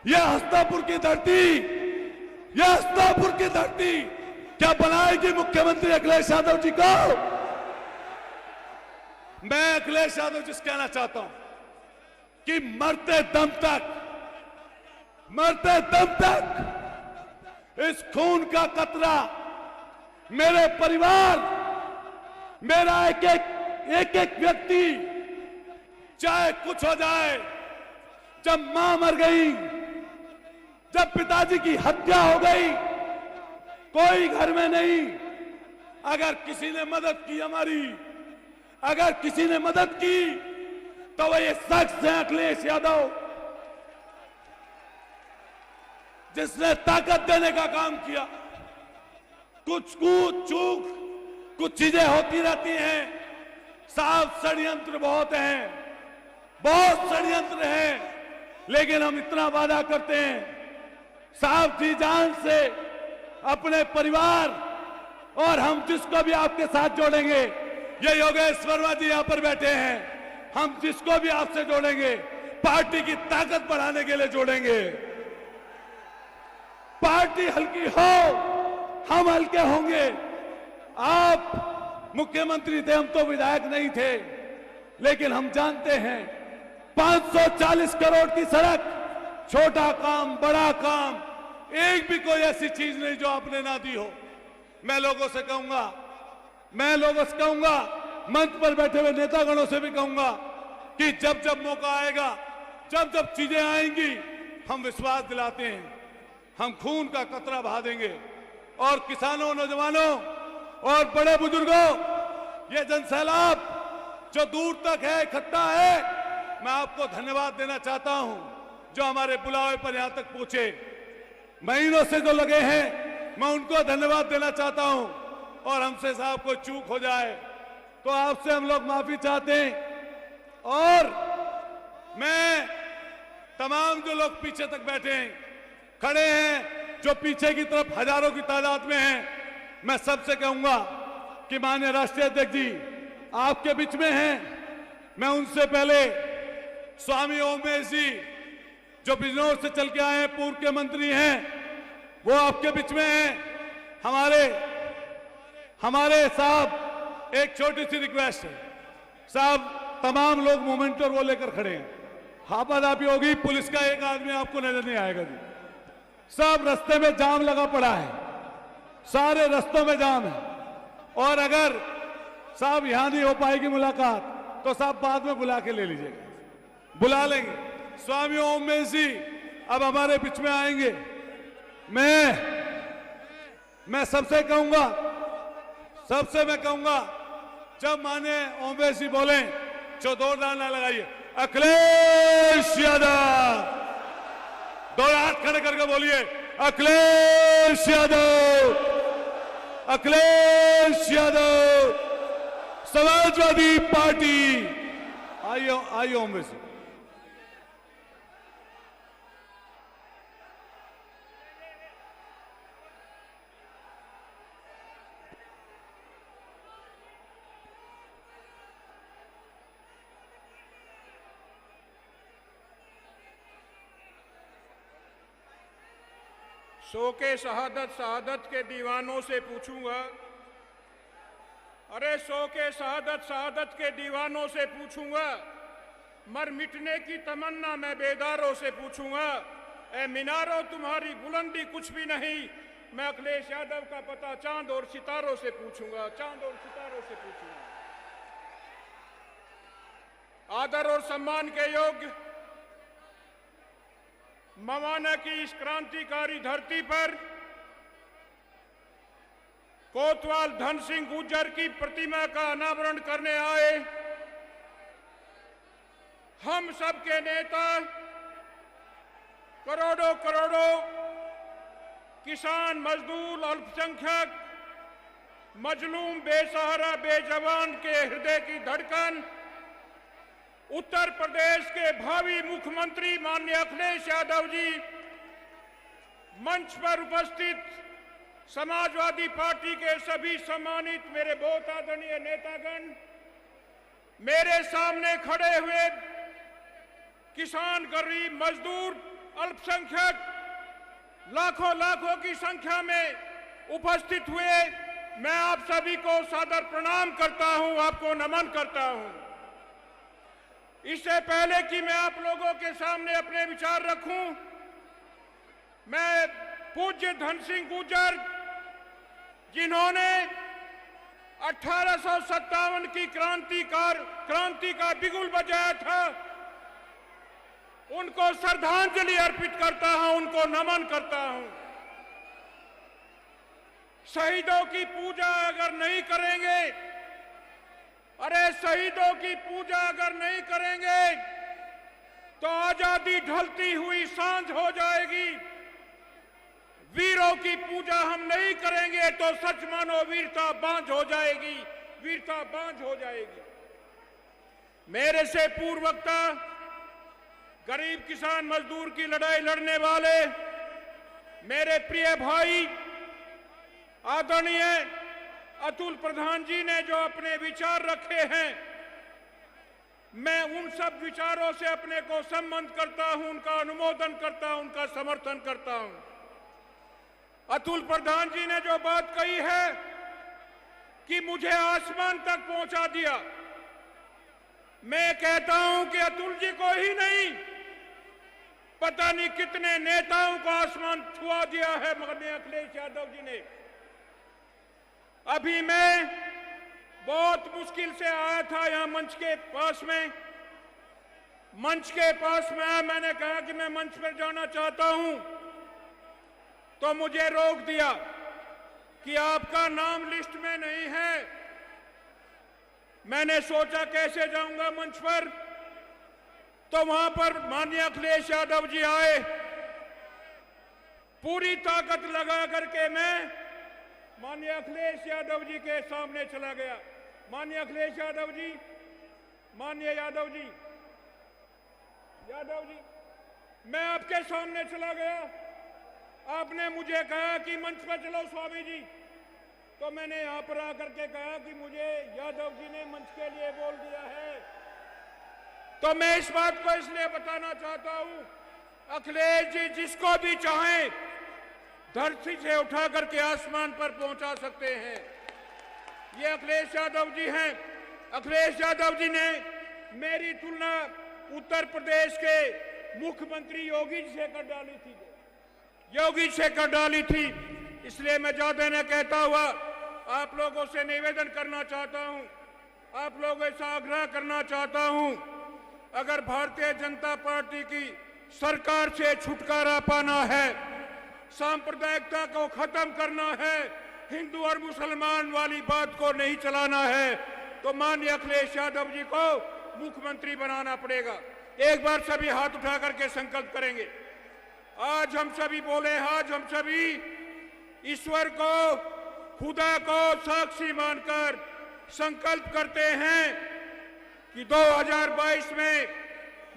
यह हस्तापुर की धरती, यह हस्तापुर की धरती क्या बनाएगी मुख्यमंत्री अखिलेश यादव जी को? मैं अखिलेश यादव जी से कहना चाहता हूं कि मरते दम तक इस खून का कतरा मेरे परिवार, मेरा एक एक व्यक्ति, चाहे कुछ हो जाए, जब मां मर गई, जब पिताजी की हत्या हो गई, कोई घर में नहीं, अगर किसी ने मदद की हमारी, अगर किसी ने मदद की तो वह ये शख्स है अखिलेश यादव, जिसने ताकत देने का काम किया। कुछ चूक कुछ चीजें होती रहती हैं, साफ षड्यंत्र बहुत षड्यंत्र हैं, लेकिन हम इतना वादा करते हैं साफ जी जान से, अपने परिवार, और हम जिसको भी आपके साथ जोड़ेंगे, ये योगेश वर्मा जी यहां पर बैठे हैं, हम जिसको भी आपसे जोड़ेंगे पार्टी की ताकत बढ़ाने के लिए जोड़ेंगे। पार्टी हल्की हो, हम हल्के होंगे। आप मुख्यमंत्री थे, हम तो विधायक नहीं थे, लेकिन हम जानते हैं 540 करोड़ की सड़क, छोटा काम, बड़ा काम, एक भी कोई ऐसी चीज नहीं जो आपने ना दी हो। मैं लोगों से कहूंगा, मंच पर बैठे हुए नेतागणों से भी कहूंगा कि जब जब मौका आएगा, जब जब चीजें आएंगी, हम विश्वास दिलाते हैं, हम खून का कतरा बहा देंगे। और किसानों, नौजवानों और बड़े बुजुर्गों, ये जनसैलाब जो दूर तक है, इकट्ठा है, मैं आपको धन्यवाद देना चाहता हूं जो हमारे बुलावे पर यहां तक पहुंचे। महीनों से जो लगे हैं, मैं उनको धन्यवाद देना चाहता हूं। और हमसे साहब कोई चूक हो जाए तो आपसे हम लोग माफी चाहते हैं। और मैं तमाम जो लोग पीछे तक बैठे हैं, खड़े हैं, जो पीछे की तरफ हजारों की तादाद में हैं, मैं सबसे कहूंगा कि माननीय राष्ट्रीय अध्यक्ष जी आपके बीच में हैं। मैं उनसे पहले स्वामी ओमेश जी जो बिजनौर से चल के आए हैं, पूर्व के मंत्री हैं, वो आपके बीच में हैं। हमारे साहब, एक छोटी सी रिक्वेस्ट है साहब, तमाम लोग मोमेंट और वो लेकर खड़े हैं, हाथापाई होगी, पुलिस का एक आदमी आपको नजर नहीं आएगा जी। सब रास्ते में जाम लगा पड़ा है, सारे रास्तों में जाम है। और अगर साहब यहां नहीं हो पाएगी मुलाकात तो साहब बाद में बुला के ले लीजिएगा, बुला लेंगे। स्वामी ओमेश जी अब हमारे बीच में आएंगे। मैं सबसे मैं कहूंगा जब माने ओमेश जी बोले, जोरदार ना लगाइए, अखिलेश यादव दो हाथ खड़े करके बोलिए अखिलेश यादव, अखिलेश यादव, समाजवादी पार्टी। आइए आइए ओम से। सो के शहादत शहादत के दीवानों से पूछूंगा, अरे सो के शहादत शहादत के दीवानों से पूछूंगा, मर मिटने की तमन्ना मैं बेदारों से पूछूंगा, ए मीनारों तुम्हारी बुलंदी कुछ भी नहीं, मैं अखिलेश यादव का पता चांद और सितारों से पूछूंगा, चांद और सितारों से पूछूंगा। आदर और सम्मान के योग्य मवाना की इस क्रांतिकारी धरती पर कोतवाल धन सिंह गुर्जर की प्रतिमा का अनावरण करने आए हम सबके नेता, करोड़ों करोड़ों किसान, मजदूर, अल्पसंख्यक, मजलूम, बेसहारा, बेजवान के हृदय की धड़कन, उत्तर प्रदेश के भावी मुख्यमंत्री माननीय अखिलेश यादव जी, मंच पर उपस्थित समाजवादी पार्टी के सभी सम्मानित मेरे बहुत आदरणीय नेतागण, मेरे सामने खड़े हुए किसान, गरीब, मजदूर, अल्पसंख्यक, लाखों लाखों की संख्या में उपस्थित हुए, मैं आप सभी को सादर प्रणाम करता हूं, आपको नमन करता हूं। इससे पहले कि मैं आप लोगों के सामने अपने विचार रखूं, मैं पूज्य धन सिंह गुर्जर जिन्होंने 1857 की क्रांति का बिगुल बजाया था, उनको श्रद्धांजलि अर्पित करता हूं, उनको नमन करता हूं। शहीदों की पूजा अगर नहीं करेंगे, अरे शहीदों की पूजा अगर नहीं करेंगे तो आजादी ढलती हुई सांझ हो जाएगी। वीरों की पूजा हम नहीं करेंगे तो सच मानो वीरता बांझ हो जाएगी, वीरता बांझ हो जाएगी। मेरे से पूर्व वक्ता, गरीब किसान मजदूर की लड़ाई लड़ने वाले मेरे प्रिय भाई आदरणीय अतुल प्रधान जी ने जो अपने विचार रखे हैं, मैं उन सब विचारों से अपने को संबंध करता हूं, उनका अनुमोदन करता हूं, उनका समर्थन करता हूं। अतुल प्रधान जी ने जो बात कही है कि मुझे आसमान तक पहुंचा दिया, मैं कहता हूं कि अतुल जी को ही नहीं, पता नहीं कितने नेताओं को आसमान छुआ दिया है माननीय अखिलेश यादव जी ने। अभी मैं बहुत मुश्किल से आया था यहां मंच के पास में, आया, मैंने कहा कि मैं मंच पर जाना चाहता हूं, तो मुझे रोक दिया कि आपका नाम लिस्ट में नहीं है। मैंने सोचा कैसे जाऊंगा मंच पर, तो वहां पर माननीय अखिलेश यादव जी आए। पूरी ताकत लगा करके मैं माननीय अखिलेश यादव जी के सामने चला गया। माननीय अखिलेश यादव जी, माननीय यादव जी, मैं आपके सामने चला गया। आपने मुझे कहा कि मंच पर चलो स्वामी जी, तो मैंने यहां पर आकर के कहा कि मुझे यादव जी ने मंच के लिए बोल दिया है। तो मैं इस बात को इसलिए बताना चाहता हूं, अखिलेश जी जिसको भी चाहें धरती से उठा करके आसमान पर पहुंचा सकते हैं। ये अखिलेश यादव जी हैं। अखिलेश यादव जी ने मेरी तुलना उत्तर प्रदेश के मुख्यमंत्री योगी जी से कर डाली थी। इसलिए मैं ज्यादा न कहता हुआ आप लोगों से निवेदन करना चाहता हूं, आप लोगों से आग्रह करना चाहता हूं, अगर भारतीय जनता पार्टी की सरकार से छुटकारा पाना है, सांप्रदायिकता को खत्म करना है, हिंदू और मुसलमान वाली बात को नहीं चलाना है, तो माननीय अखिलेश यादव जी को मुख्यमंत्री बनाना पड़ेगा। एक बार सभी हाथ उठा करके संकल्प करेंगे। आज हम सभी बोले, आज हम सभी ईश्वर को, खुदा को साक्षी मानकर संकल्प करते हैं कि 2022 में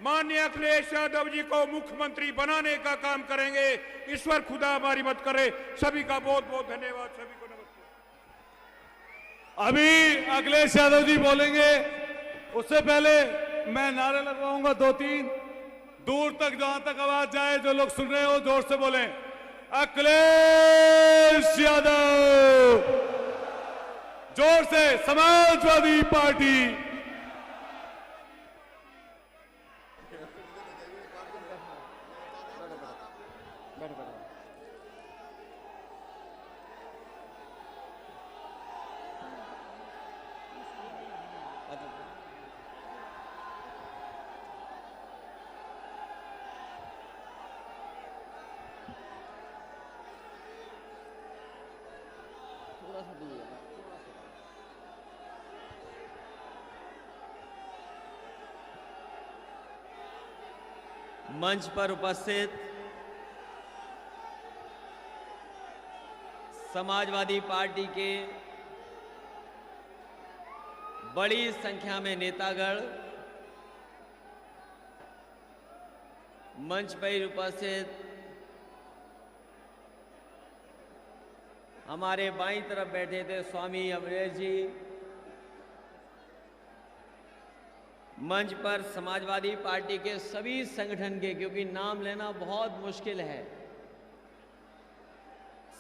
माननीय अखिलेश यादव जी को मुख्यमंत्री बनाने का काम करेंगे। ईश्वर खुदा हमारी मदद करे। सभी का बहुत बहुत धन्यवाद। सभी को नमस्ते। अभी अखिलेश यादव जी बोलेंगे, उससे पहले मैं नारे लगवाऊंगा 2-3 दूर तक, जहां तक आवाज जाए, जो लोग सुन रहे हो जोर से बोलें, अखिलेश यादव। जोर से, समाजवादी पार्टी। मंच पर उपस्थित समाजवादी पार्टी के बड़ी संख्या में नेतागण, मंच पर उपस्थित हमारे बाईं तरफ बैठे थे स्वामी अमरेश जी, मंच पर समाजवादी पार्टी के सभी संगठन के, क्योंकि नाम लेना बहुत मुश्किल है,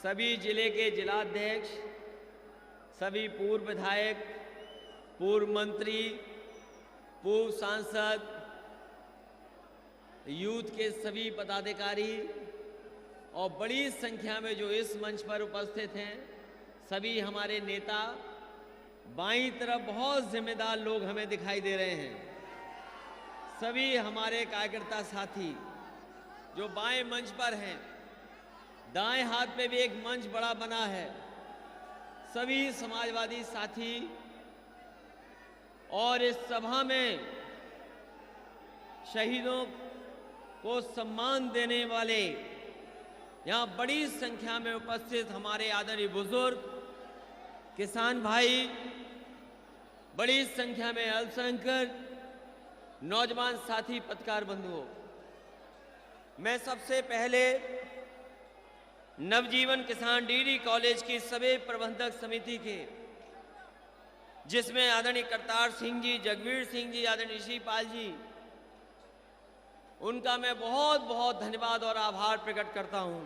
सभी जिले के जिलाध्यक्ष, सभी पूर्व विधायक, पूर्व मंत्री, पूर्व सांसद, यूथ के सभी पदाधिकारी और बड़ी संख्या में जो इस मंच पर उपस्थित हैं, सभी हमारे नेता, बाईं तरफ बहुत जिम्मेदार लोग हमें दिखाई दे रहे हैं, सभी हमारे कार्यकर्ता साथी जो बाएं मंच पर हैं, दाएं हाथ पे भी एक मंच बड़ा बना है, सभी समाजवादी साथी और इस सभा में शहीदों को सम्मान देने वाले यहाँ बड़ी संख्या में उपस्थित हमारे आदरणीय बुजुर्ग, किसान भाई, बड़ी संख्या में अल्पसंख्यक नौजवान साथी, पत्रकार बंधुओं, मैं सबसे पहले नवजीवन किसान डिग्री कॉलेज की सभी प्रबंधक समिति के, जिसमें आदरणीय करतार सिंह जी, जगवीर सिंह जी, आदरणीय ऋषिपाल जी, उनका मैं बहुत बहुत धन्यवाद और आभार प्रकट करता हूं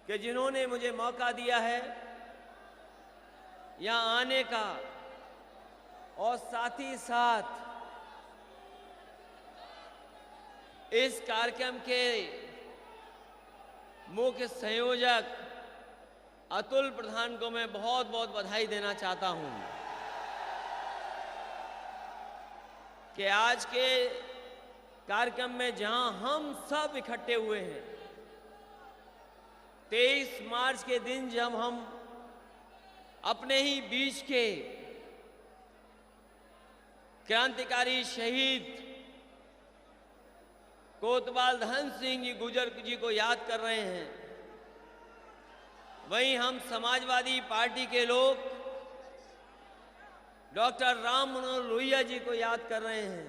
कि जिन्होंने मुझे मौका दिया है यहां आने का, और साथ ही साथ इस कार्यक्रम के मुख्य संयोजक अतुल प्रधान को मैं बहुत बहुत बधाई देना चाहता हूं कि आज के कार्यक्रम में जहां हम सब इकट्ठे हुए हैं, 23 मार्च के दिन जब हम अपने ही बीच के क्रांतिकारी शहीद कोतवाल धन सिंह जी गुजर जी को याद कर रहे हैं, वहीं हम समाजवादी पार्टी के लोग डॉक्टर राम मनोहर लोहिया जी को याद कर रहे हैं।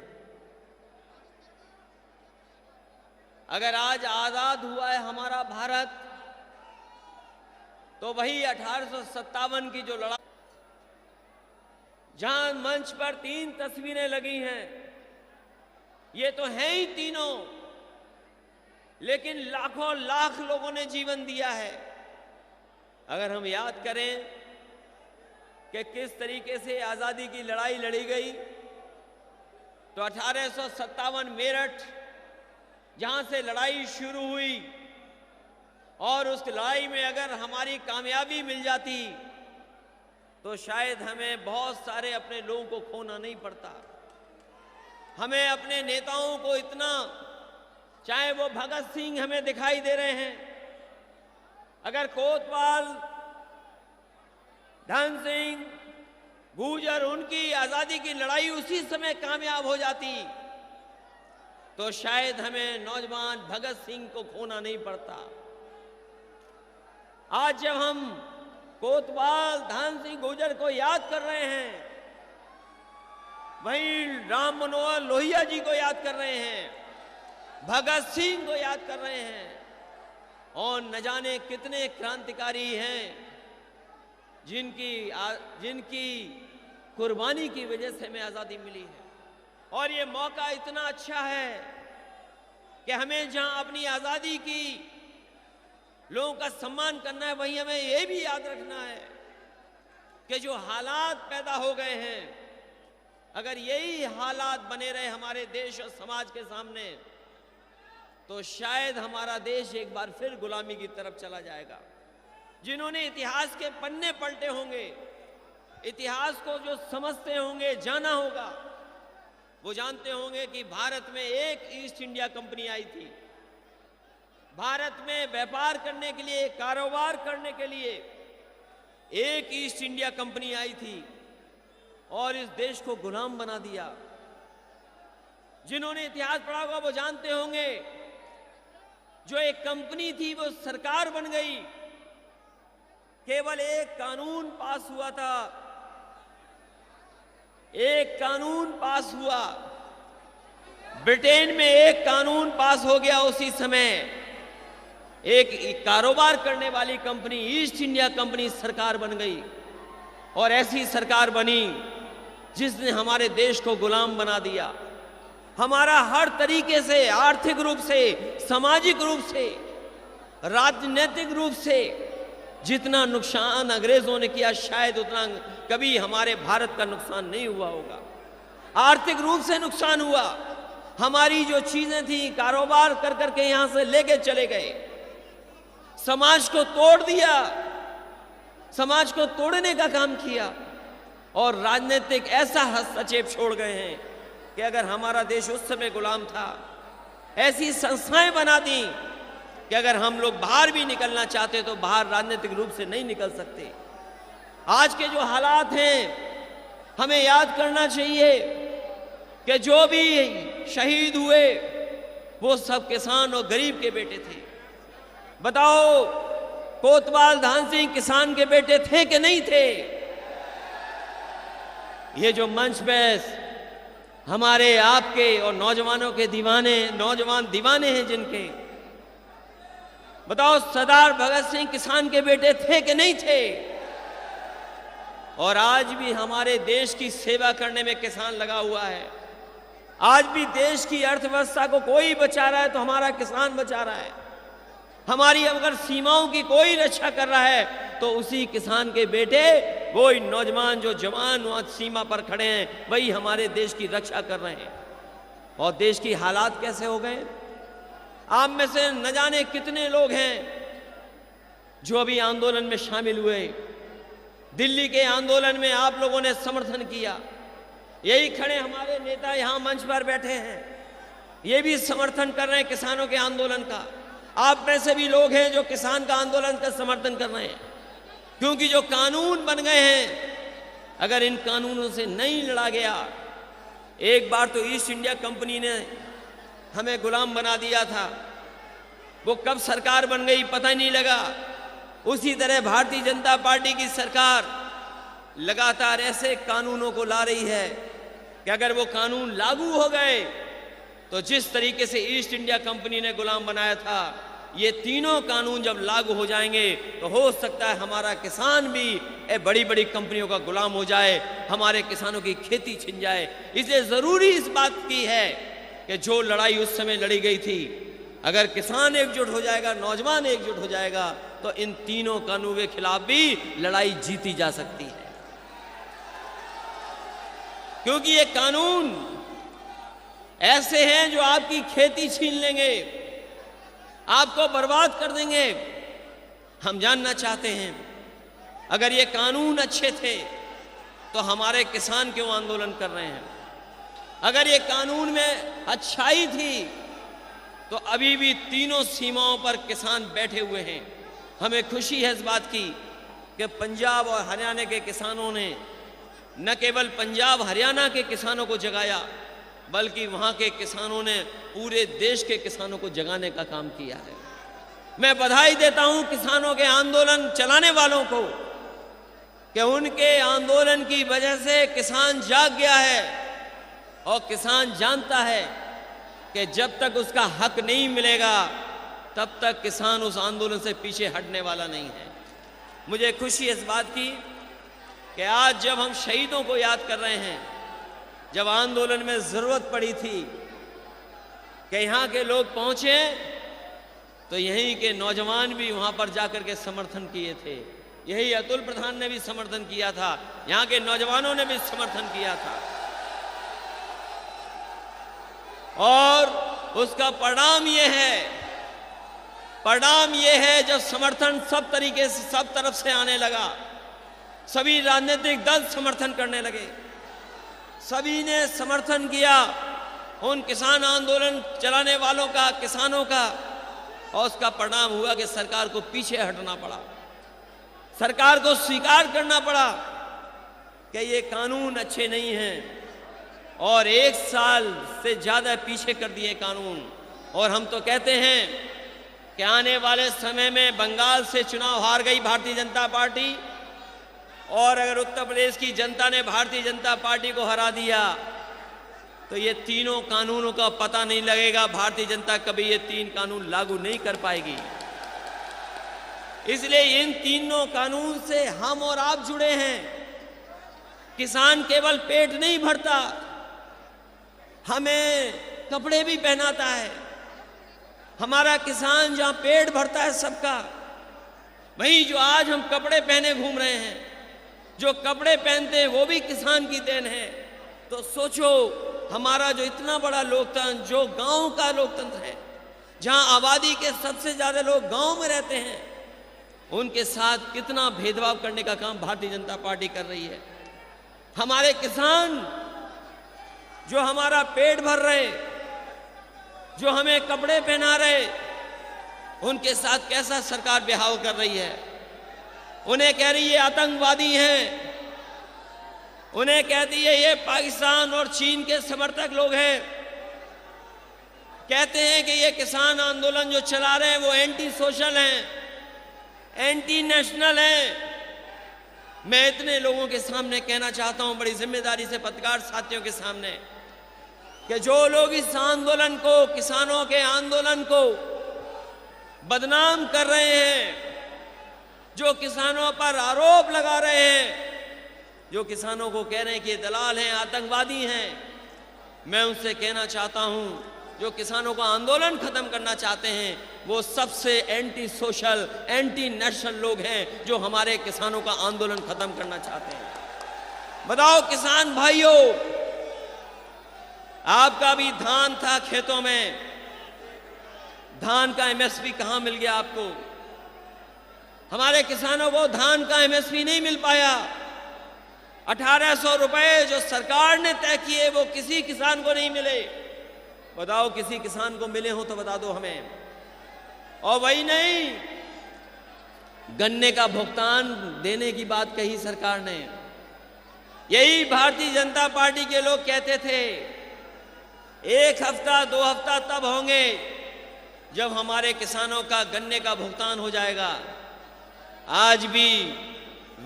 अगर आज आजाद हुआ है हमारा भारत, तो वही 1857 की जो लड़ाई, जहां मंच पर 3 तस्वीरें लगी हैं, ये तो हैं ही तीनों, लेकिन लाखों लाख लोगों ने जीवन दिया है। अगर हम याद करें कि किस तरीके से आजादी की लड़ाई लड़ी गई, तो 1857 मेरठ जहां से लड़ाई शुरू हुई, और उस लड़ाई में अगर हमारी कामयाबी मिल जाती तो शायद हमें बहुत सारे अपने लोगों को खोना नहीं पड़ता। हमें अपने नेताओं को इतना, चाहे वो भगत सिंह हमें दिखाई दे रहे हैं, अगर कोतवाल धन सिंह गुजर, उनकी आजादी की लड़ाई उसी समय कामयाब हो जाती, तो शायद हमें नौजवान भगत सिंह को खोना नहीं पड़ता। आज जब हम कोतवाल धन सिंह गुर्जर को याद कर रहे हैं, वहीं राम मनोहर लोहिया जी को याद कर रहे हैं, भगत सिंह को याद कर रहे हैं, और न जाने कितने क्रांतिकारी हैं जिनकी कुर्बानी की वजह से हमें आजादी मिली है। और ये मौका इतना अच्छा है कि हमें जहां अपनी आजादी की लोगों का सम्मान करना है, वहीं हमें यह भी याद रखना है कि जो हालात पैदा हो गए हैं, अगर यही हालात बने रहे हमारे देश और समाज के सामने, तो शायद हमारा देश एक बार फिर गुलामी की तरफ चला जाएगा। जिन्होंने इतिहास के पन्ने पलटे होंगे, इतिहास को जो समझते होंगे, जाना होगा, वो जानते होंगे कि भारत में एक ईस्ट इंडिया कंपनी आई थी। भारत में व्यापार करने के लिए, कारोबार करने के लिए एक ईस्ट इंडिया कंपनी आई थी और इस देश को गुलाम बना दिया। जिन्होंने इतिहास पढ़ा होगा वो जानते होंगे, जो एक कंपनी थी वो सरकार बन गई। केवल एक कानून पास हुआ था, एक कानून पास हुआ, ब्रिटेन में एक कानून पास हो गया। उसी समय एक कारोबार करने वाली कंपनी, ईस्ट इंडिया कंपनी सरकार बन गई, और ऐसी सरकार बनी जिसने हमारे देश को गुलाम बना दिया। हमारा हर तरीके से, आर्थिक रूप से, सामाजिक रूप से, राजनीतिक रूप से जितना नुकसान अंग्रेजों ने किया, शायद उतना कभी हमारे भारत का नुकसान नहीं हुआ होगा। आर्थिक रूप से नुकसान हुआ। हमारी जो चीजें थी, कारोबार कर करके यहां से लेके चले गए, समाज को तोड़ दिया, समाज को तोड़ने का काम किया, और राजनीतिक ऐसा हस्तक्षेप छोड़ गए हैं कि अगर हमारा देश उस समय गुलाम था, ऐसी संस्थाएं बना दी कि अगर हम लोग बाहर भी निकलना चाहते तो बाहर राजनीतिक रूप से नहीं निकल सकते। आज के जो हालात हैं, हमें याद करना चाहिए कि जो भी शहीद हुए वो सब किसान और गरीब के बेटे थे। बताओ, कोतवाल धन सिंह किसान के बेटे थे कि नहीं थे? ये जो मंच पे हमारे, आपके और नौजवानों के नौजवान दीवाने हैं जिनके, बताओ, सरदार भगत सिंह किसान के बेटे थे कि नहीं थे? और आज भी हमारे देश की सेवा करने में किसान लगा हुआ है। आज भी देश की अर्थव्यवस्था को कोई बचा रहा है तो हमारा किसान बचा रहा है। हमारी अगर सीमाओं की कोई रक्षा कर रहा है तो उसी किसान के बेटे, वही नौजवान जो जवान वहां सीमा पर खड़े हैं, वही हमारे देश की रक्षा कर रहे हैं। और देश की हालात कैसे हो गए? आप में से न जाने कितने लोग हैं जो अभी आंदोलन में शामिल हुए। दिल्ली के आंदोलन में आप लोगों ने समर्थन किया। यही खड़े हमारे नेता यहां मंच पर बैठे हैं, ये भी समर्थन कर रहे हैं किसानों के आंदोलन का। आप में से भी लोग हैं जो किसान का आंदोलन का समर्थन कर रहे हैं, क्योंकि जो कानून बन गए हैं, अगर इन कानूनों से नहीं लड़ा गया, एक बार तो ईस्ट इंडिया कंपनी ने हमें गुलाम बना दिया था, वो कब सरकार बन गई पता ही नहीं लगा। उसी तरह भारतीय जनता पार्टी की सरकार लगातार ऐसे कानूनों को ला रही है कि अगर वो कानून लागू हो गए तो जिस तरीके से ईस्ट इंडिया कंपनी ने गुलाम बनाया था, ये तीनों कानून जब लागू हो जाएंगे तो हो सकता है हमारा किसान भी बड़ी बड़ी कंपनियों का गुलाम हो जाए, हमारे किसानों की खेती छिन जाए। इसलिए जरूरी इस बात की है कि जो लड़ाई उस समय लड़ी गई थी, अगर किसान एकजुट हो जाएगा, नौजवान एकजुट हो जाएगा, तो इन तीनों कानूनों के खिलाफ भी लड़ाई जीती जा सकती है। क्योंकि ये कानून ऐसे हैं जो आपकी खेती छीन लेंगे, आपको बर्बाद कर देंगे। हम जानना चाहते हैं, अगर ये कानून अच्छे थे तो हमारे किसान क्यों आंदोलन कर रहे हैं? अगर ये कानून में अच्छाई थी तो अभी भी तीनों सीमाओं पर किसान बैठे हुए हैं। हमें खुशी है इस बात की कि पंजाब और हरियाणा के किसानों ने न केवल पंजाब हरियाणा के किसानों को जगाया, बल्कि वहां के किसानों ने पूरे देश के किसानों को जगाने का काम किया है। मैं बधाई देता हूं किसानों के आंदोलन चलाने वालों को कि उनके आंदोलन की वजह से किसान जाग गया है और किसान जानता है कि जब तक उसका हक नहीं मिलेगा तब तक किसान उस आंदोलन से पीछे हटने वाला नहीं है। मुझे खुशी इस बात की कि आज जब हम शहीदों को याद कर रहे हैं, जब आंदोलन में जरूरत पड़ी थी कि यहाँ के लोग पहुंचे, तो यहीं के नौजवान भी वहां पर जाकर के समर्थन किए थे। यही अतुल प्रधान ने भी समर्थन किया था, यहाँ के नौजवानों ने भी समर्थन किया था और उसका परिणाम ये है जब समर्थन सब तरीके से सब तरफ से आने लगा, सभी राजनीतिक दल समर्थन करने लगे, सभी ने समर्थन किया उन किसान आंदोलन चलाने वालों का, किसानों का, और उसका परिणाम हुआ कि सरकार को पीछे हटना पड़ा, सरकार को स्वीकार करना पड़ा कि ये कानून अच्छे नहीं हैं और 1 साल से ज्यादा पीछे कर दिए कानून। और हम तो कहते हैं कि आने वाले समय में बंगाल से चुनाव हार गई भारतीय जनता पार्टी और अगर उत्तर प्रदेश की जनता ने भारतीय जनता पार्टी को हरा दिया तो ये तीनों कानूनों का पता नहीं लगेगा, भारतीय जनता कभी ये 3 कानून लागू नहीं कर पाएगी। इसलिए इन तीनों कानून से हम और आप जुड़े हैं। किसान केवल पेट नहीं भरता, हमें कपड़े भी पहनाता है। हमारा किसान जहां पेट भरता है सबका, वहीं जो आज हम कपड़े पहने घूम रहे हैं, जो कपड़े पहनते हैं वो भी किसान की देन है। तो सोचो, हमारा जो इतना बड़ा लोकतंत्र, जो गांव का लोकतंत्र है, जहां आबादी के सबसे ज्यादा लोग गांव में रहते हैं, उनके साथ कितना भेदभाव करने का काम भारतीय जनता पार्टी कर रही है। हमारे किसान जो हमारा पेट भर रहे, जो हमें कपड़े पहना रहे, उनके साथ कैसा सरकार व्यवहार कर रही है। उन्हें कह रही है आतंकवादी हैं, उन्हें कहती है ये पाकिस्तान और चीन के समर्थक लोग हैं। कहते हैं कि ये किसान आंदोलन जो चला रहे हैं वो एंटी सोशल हैं, एंटी नेशनल हैं। मैं इतने लोगों के सामने कहना चाहता हूं, बड़ी जिम्मेदारी से पत्रकार साथियों के सामने, कि जो लोग इस आंदोलन को, किसानों के आंदोलन को बदनाम कर रहे हैं, जो किसानों पर आरोप लगा रहे हैं, जो किसानों को कह रहे हैं कि ये दलाल हैं, आतंकवादी हैं, मैं उनसे कहना चाहता हूं, जो किसानों का आंदोलन खत्म करना चाहते हैं वो सबसे एंटी सोशल, एंटी नेशनल लोग हैं जो हमारे किसानों का आंदोलन खत्म करना चाहते हैं। बताओ किसान भाइयों, आपका भी धान था खेतों में, धान का एमएसपी कहां मिल गया आपको? हमारे किसानों को धान का एमएसपी नहीं मिल पाया। 1800 रुपए जो सरकार ने तय किए वो किसी किसान को नहीं मिले। बताओ किसी किसान को मिले हो तो बता दो हमें। और वही नहीं, गन्ने का भुगतान देने की बात कही सरकार ने। यही भारतीय जनता पार्टी के लोग कहते थे 1 हफ्ता 2 हफ्ता तब होंगे जब हमारे किसानों का गन्ने का भुगतान हो जाएगा। आज भी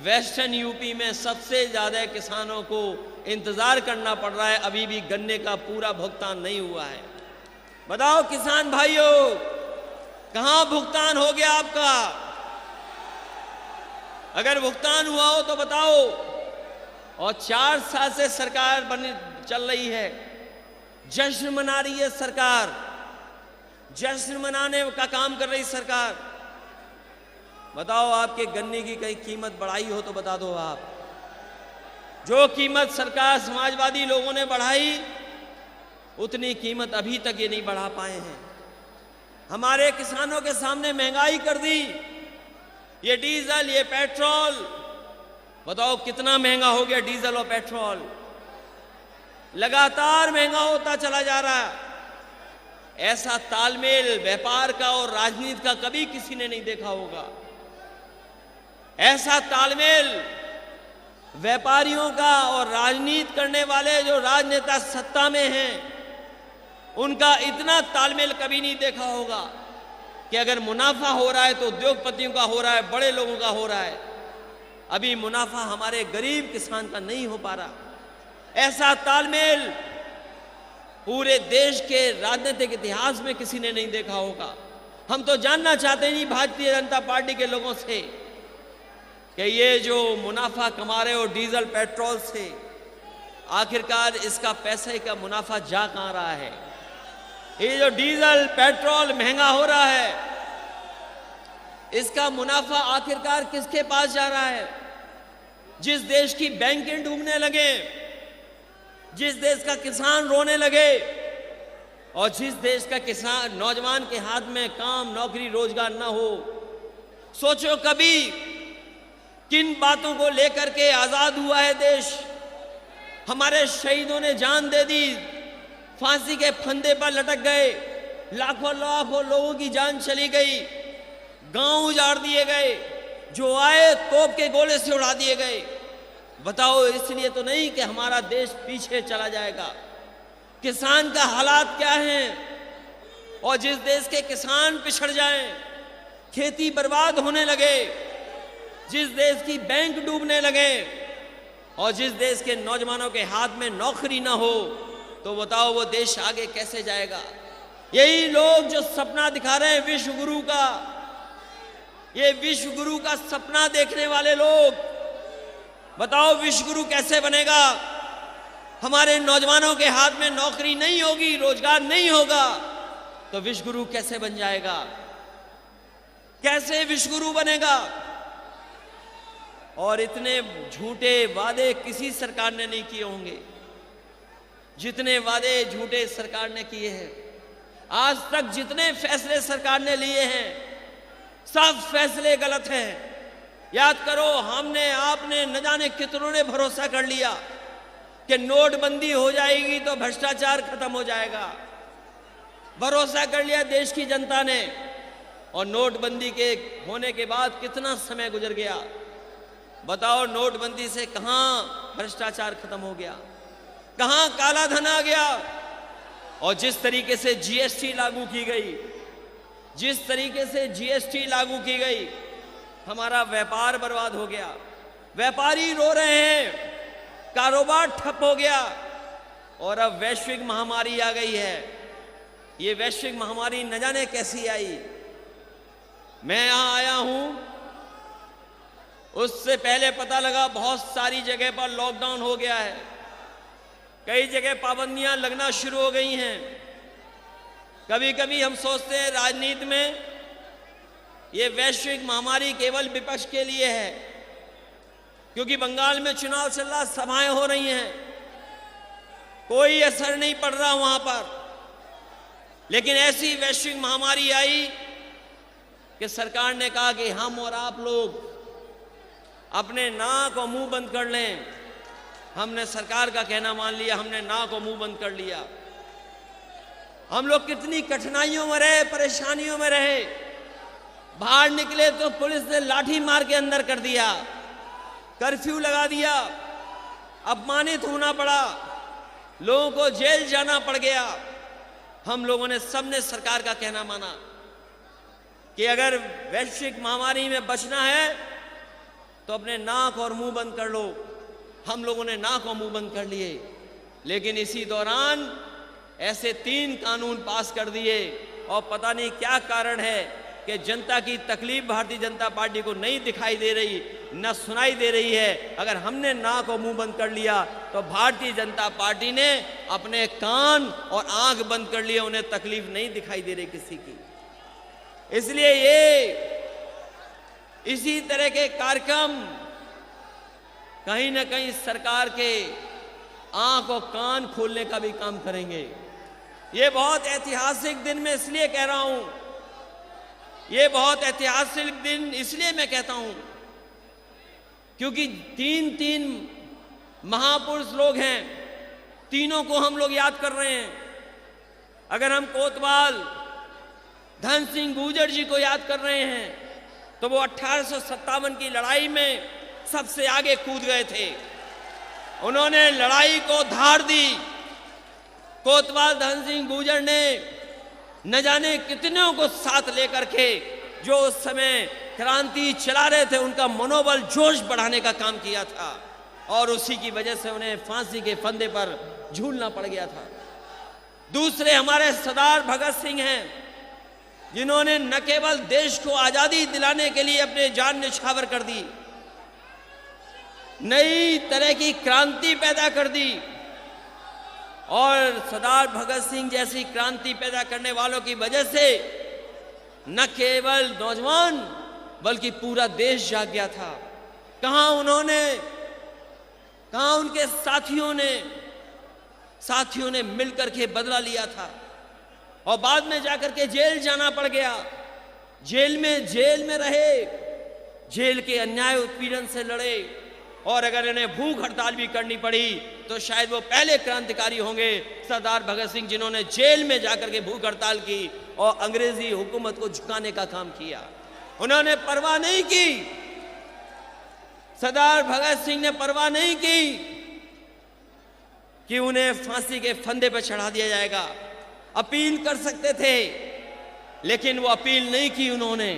वेस्टर्न यूपी में सबसे ज्यादा किसानों को इंतजार करना पड़ रहा है, अभी भी गन्ने का पूरा भुगतान नहीं हुआ है। बताओ किसान भाइयों, कहां भुगतान हो गया आपका? अगर भुगतान हुआ हो तो बताओ। और 4 साल से सरकार चल रही है, जश्न मना रही है सरकार, जश्न मनाने का काम कर रही सरकार। बताओ आपके गन्ने की कहीं कीमत बढ़ाई हो तो बता दो आप। जो कीमत सरकार, समाजवादी लोगों ने बढ़ाई, उतनी कीमत अभी तक ये नहीं बढ़ा पाए हैं। हमारे किसानों के सामने महंगाई कर दी। ये डीजल, ये पेट्रोल, बताओ कितना महंगा हो गया डीजल और पेट्रोल। लगातार महंगा होता चला जा रहा है। ऐसा तालमेल व्यापार का और राजनीति का कभी किसी ने नहीं देखा होगा। ऐसा तालमेल व्यापारियों का और राजनीति करने वाले जो राजनेता सत्ता में हैं उनका इतना तालमेल कभी नहीं देखा होगा कि अगर मुनाफा हो रहा है तो उद्योगपतियों का हो रहा है, बड़े लोगों का हो रहा है। अभी मुनाफा हमारे गरीब किसान का नहीं हो पा रहा। ऐसा तालमेल पूरे देश के राजनीतिक इतिहास में किसी ने नहीं देखा होगा। हम तो जानना चाहते नहीं भारतीय जनता पार्टी के लोगों से कि ये जो मुनाफा कमा रहे हो डीजल पेट्रोल से, आखिरकार इसका पैसे का मुनाफा जा कहां रहा है? ये जो डीजल पेट्रोल महंगा हो रहा है, इसका मुनाफा आखिरकार किसके पास जा रहा है? जिस देश की बैंकें डूबने लगे, जिस देश का किसान रोने लगे और जिस देश का किसान नौजवान के हाथ में काम, नौकरी, रोजगार ना हो। सोचो कभी किन बातों को लेकर के आजाद हुआ है देश। हमारे शहीदों ने जान दे दी, फांसी के फंदे पर लटक गए, लाखों लाखों लोगों की जान चली गई, गांव उजाड़ दिए गए, जो आए तोप के गोले से उड़ा दिए गए। बताओ, इसलिए तो नहीं कि हमारा देश पीछे चला जाएगा। किसान का हालात क्या है? और जिस देश के किसान पिछड़ जाएं, खेती बर्बाद होने लगे, जिस देश की बैंक डूबने लगे और जिस देश के नौजवानों के हाथ में नौकरी ना हो, तो बताओ वो देश आगे कैसे जाएगा? यही लोग जो सपना दिखा रहे हैं विश्व गुरु का, ये विश्व गुरु का सपना देखने वाले लोग, बताओ विश्व गुरु कैसे बनेगा? हमारे नौजवानों के हाथ में नौकरी नहीं होगी, रोजगार नहीं होगा, तो विश्व गुरु कैसे बन जाएगा? कैसे विश्व गुरु बनेगा? और इतने झूठे वादे किसी सरकार ने नहीं किए होंगे जितने वादे झूठे सरकार ने किए हैं। आज तक जितने फैसले सरकार ने लिए हैं, सब फैसले गलत हैं। याद करो, हमने आपने न जाने कितनों ने भरोसा कर लिया कि नोटबंदी हो जाएगी तो भ्रष्टाचार खत्म हो जाएगा। भरोसा कर लिया देश की जनता ने, और नोटबंदी के होने के बाद कितना समय गुजर गया। बताओ, नोटबंदी से कहां भ्रष्टाचार खत्म हो गया, कहां काला धन आ गया? और जिस तरीके से जीएसटी लागू की गई, जिस तरीके से जीएसटी लागू की गई, हमारा व्यापार बर्बाद हो गया। व्यापारी रो रहे हैं, कारोबार ठप हो गया, और अब वैश्विक महामारी आ गई है। ये वैश्विक महामारी न जाने कैसी आई। मैं यहां आया हूं, उससे पहले पता लगा बहुत सारी जगह पर लॉकडाउन हो गया है, कई जगह पाबंदियां लगना शुरू हो गई हैं। कभी कभी हम सोचते हैं राजनीति में ये वैश्विक महामारी केवल विपक्ष के लिए है, क्योंकि बंगाल में चुनाव चल रहा, सभाएं हो रही हैं, कोई असर नहीं पड़ रहा वहां पर। लेकिन ऐसी वैश्विक महामारी आई कि सरकार ने कहा कि हम और आप लोग अपने नाक और मुंह बंद कर लें। हमने सरकार का कहना मान लिया, हमने नाक और मुंह बंद कर लिया। हम लोग कितनी कठिनाइयों में रहे, परेशानियों में रहे। बाहर निकले तो पुलिस ने लाठी मार के अंदर कर दिया, कर्फ्यू लगा दिया, अपमानित होना पड़ा, लोगों को जेल जाना पड़ गया। हम लोगों ने सबने सरकार का कहना माना कि अगर वैश्विक महामारी में बचना है तो अपने नाक और मुंह बंद कर लो। हम लोगों ने नाक और मुंह बंद कर लिए। लेकिन इसी दौरान ऐसे 3 कानून पास कर दिए, और पता नहीं क्या कारण है कि जनता की तकलीफ भारतीय जनता पार्टी को नहीं दिखाई दे रही, न सुनाई दे रही है। अगर हमने नाक और मुंह बंद कर लिया तो भारतीय जनता पार्टी ने अपने कान और आंख बंद कर लिए, उन्हें तकलीफ नहीं दिखाई दे रही किसी की। इसलिए ये इसी तरह के कार्यक्रम कहीं ना कहीं सरकार के आंख और कान खोलने का भी काम करेंगे। ये बहुत ऐतिहासिक दिन मैं इसलिए कह रहा हूं, ये बहुत ऐतिहासिक दिन इसलिए मैं कहता हूं क्योंकि 3 महापुरुष लोग हैं, तीनों को हम लोग याद कर रहे हैं। अगर हम कोतवाल धन सिंह गुर्जर जी को याद कर रहे हैं तो वो 1857 की लड़ाई में सबसे आगे कूद गए थे। उन्होंने लड़ाई को धार दी, कोतवाल धन सिंह गुर्जर ने न जाने कितनों को साथ लेकर के जो उस समय क्रांति चला रहे थे उनका मनोबल जोश बढ़ाने का काम किया था, और उसी की वजह से उन्हें फांसी के फंदे पर झूलना पड़ गया था। दूसरे हमारे सरदार भगत सिंह हैं, जिन्होंने न केवल देश को आजादी दिलाने के लिए अपने जान न्यौछावर कर दी, नई तरह की क्रांति पैदा कर दी, और सरदार भगत सिंह जैसी क्रांति पैदा करने वालों की वजह से न केवल नौजवान बल्कि पूरा देश जाग गया था। कहां उनके साथियों ने मिलकर के बदला लिया था, और बाद में जाकर के जेल जाना पड़ गया। जेल में रहे, जेल के अन्याय उत्पीड़न से लड़े, और अगर इन्हें भूख हड़ताल भी करनी पड़ी तो शायद वो पहले क्रांतिकारी होंगे सरदार भगत सिंह, जिन्होंने जेल में जाकर के भूख हड़ताल की और अंग्रेजी हुकूमत को झुकाने का काम किया। उन्होंने परवाह नहीं की, सरदार भगत सिंह ने परवाह नहीं की कि उन्हें फांसी के फंदे पर चढ़ा दिया जाएगा। अपील कर सकते थे, लेकिन वो अपील नहीं की। उन्होंने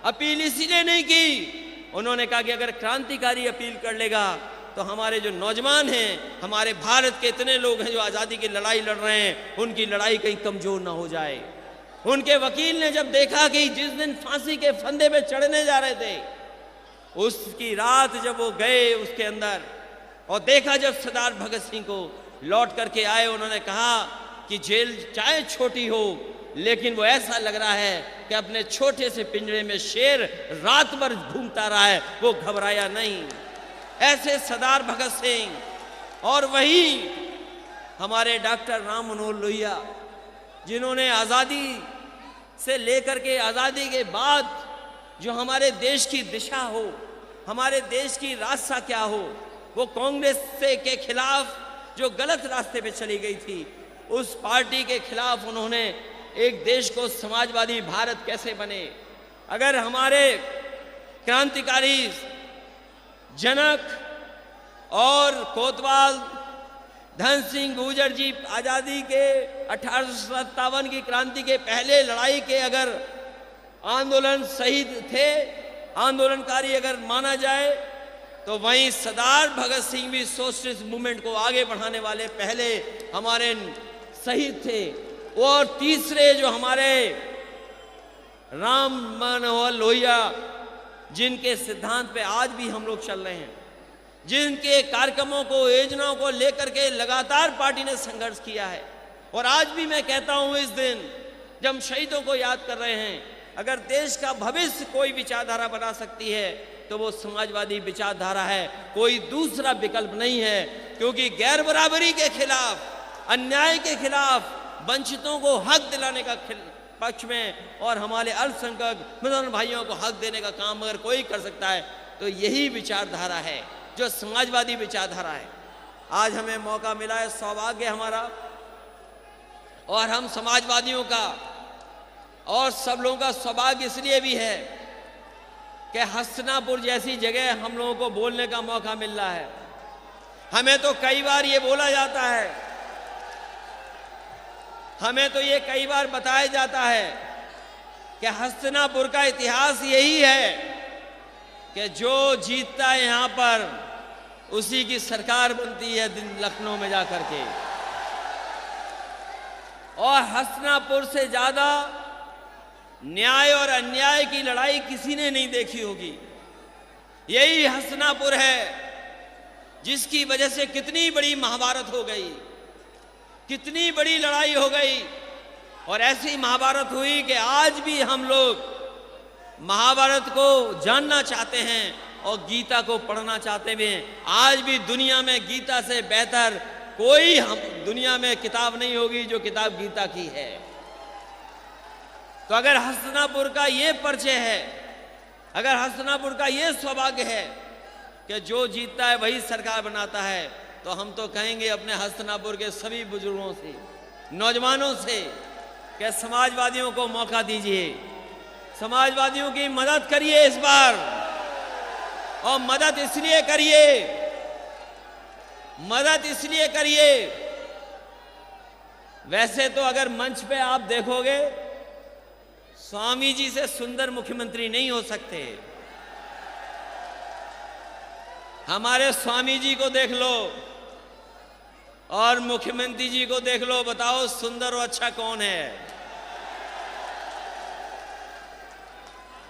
अपील इसीलिए नहीं की, उन्होंने कहा कि अगर क्रांतिकारी अपील कर लेगा तो हमारे जो नौजवान हैं, हमारे भारत के इतने लोग हैं जो आज़ादी की लड़ाई लड़ रहे हैं, उनकी लड़ाई कहीं कमजोर ना हो जाए। उनके वकील ने जब देखा कि जिस दिन फांसी के फंदे पे चढ़ने जा रहे थे, उसकी रात जब वो गए उसके अंदर और देखा, जब सरदार भगत सिंह को लौट करके आए, उन्होंने कहा कि जेल चाहे छोटी हो, लेकिन वो ऐसा लग रहा है कि अपने छोटे से पिंजरे में शेर रात भर घूमता रहा है, वो घबराया नहीं। ऐसे सरदार भगत सिंह। और वही हमारे डॉक्टर राम मनोहर लोहिया, जिन्होंने आज़ादी से लेकर के आज़ादी के बाद जो हमारे देश की दिशा हो, हमारे देश की रास्ता क्या हो, वो कांग्रेस से के खिलाफ जो गलत रास्ते पे चली गई थी, उस पार्टी के खिलाफ उन्होंने एक देश को समाजवादी भारत कैसे बने। अगर हमारे क्रांतिकारी जनक और कोतवाल धन सिंह गुर्जर जी आज़ादी के 1857 की क्रांति के पहले लड़ाई के अगर आंदोलन शहीद थे, आंदोलनकारी अगर माना जाए, तो वहीं सरदार भगत सिंह भी सोशलिस्ट मूवमेंट को आगे बढ़ाने वाले पहले हमारे शहीद थे। और तीसरे जो हमारे राम मनोहर लोहिया, जिनके सिद्धांत पे आज भी हम लोग चल रहे हैं, जिनके कार्यक्रमों को, योजनाओं को लेकर के लगातार पार्टी ने संघर्ष किया है। और आज भी मैं कहता हूं, इस दिन जब हम शहीदों को याद कर रहे हैं, अगर देश का भविष्य कोई विचारधारा बना सकती है तो वो समाजवादी विचारधारा है, कोई दूसरा विकल्प नहीं है। क्योंकि गैर बराबरी के खिलाफ, अन्याय के खिलाफ, वंचितों को हक दिलाने का पक्ष में और हमारे अल्पसंख्यक मुसलमान भाइयों को हक देने का काम अगर कोई कर सकता है तो यही विचारधारा है जो समाजवादी विचारधारा है। आज हमें मौका मिला है, सौभाग्य हमारा, और हम समाजवादियों का और सब लोगों का सौभाग्य इसलिए भी है कि हस्तिनापुर जैसी जगह हम लोगों को बोलने का मौका मिल रहा है। हमें तो कई बार ये बोला जाता है, हमें तो ये कई बार बताया जाता है कि हस्तिनापुर का इतिहास यही है कि जो जीतता है यहाँ पर उसी की सरकार बनती है लखनऊ में जाकर के। और हस्तिनापुर से ज्यादा न्याय और अन्याय की लड़ाई किसी ने नहीं देखी होगी। यही हस्तिनापुर है जिसकी वजह से कितनी बड़ी महाभारत हो गई, कितनी बड़ी लड़ाई हो गई। और ऐसी महाभारत हुई कि आज भी हम लोग महाभारत को जानना चाहते हैं और गीता को पढ़ना चाहते हैं। आज भी दुनिया में गीता से बेहतर कोई दुनिया में किताब नहीं होगी जो किताब गीता की है। तो अगर हस्तिनापुर का ये परिचय है, अगर हस्तिनापुर का ये सौभाग्य है कि जो जीतता है वही सरकार बनाता है, तो हम तो कहेंगे अपने हस्तिनापुर के सभी बुजुर्गों से, नौजवानों से कि समाजवादियों को मौका दीजिए, समाजवादियों की मदद करिए इस बार। और मदद इसलिए करिए वैसे तो अगर मंच पे आप देखोगे, स्वामी जी से सुंदर मुख्यमंत्री नहीं हो सकते। हमारे स्वामी जी को देख लो और मुख्यमंत्री जी को देख लो, बताओ सुंदर और अच्छा कौन है?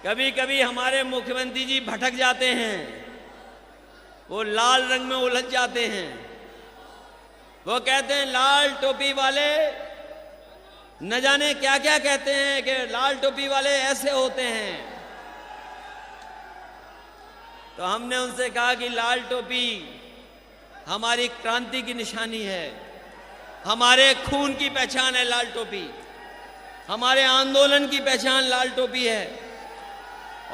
कभी कभी हमारे मुख्यमंत्री जी भटक जाते हैं, वो लाल रंग में उलझ जाते हैं। वो कहते हैं लाल टोपी वाले, न जाने क्या क्या कहते हैं कि लाल टोपी वाले ऐसे होते हैं। तो हमने उनसे कहा कि लाल टोपी हमारी क्रांति की निशानी है, हमारे खून की पहचान है लाल टोपी, हमारे आंदोलन की पहचान लाल टोपी है।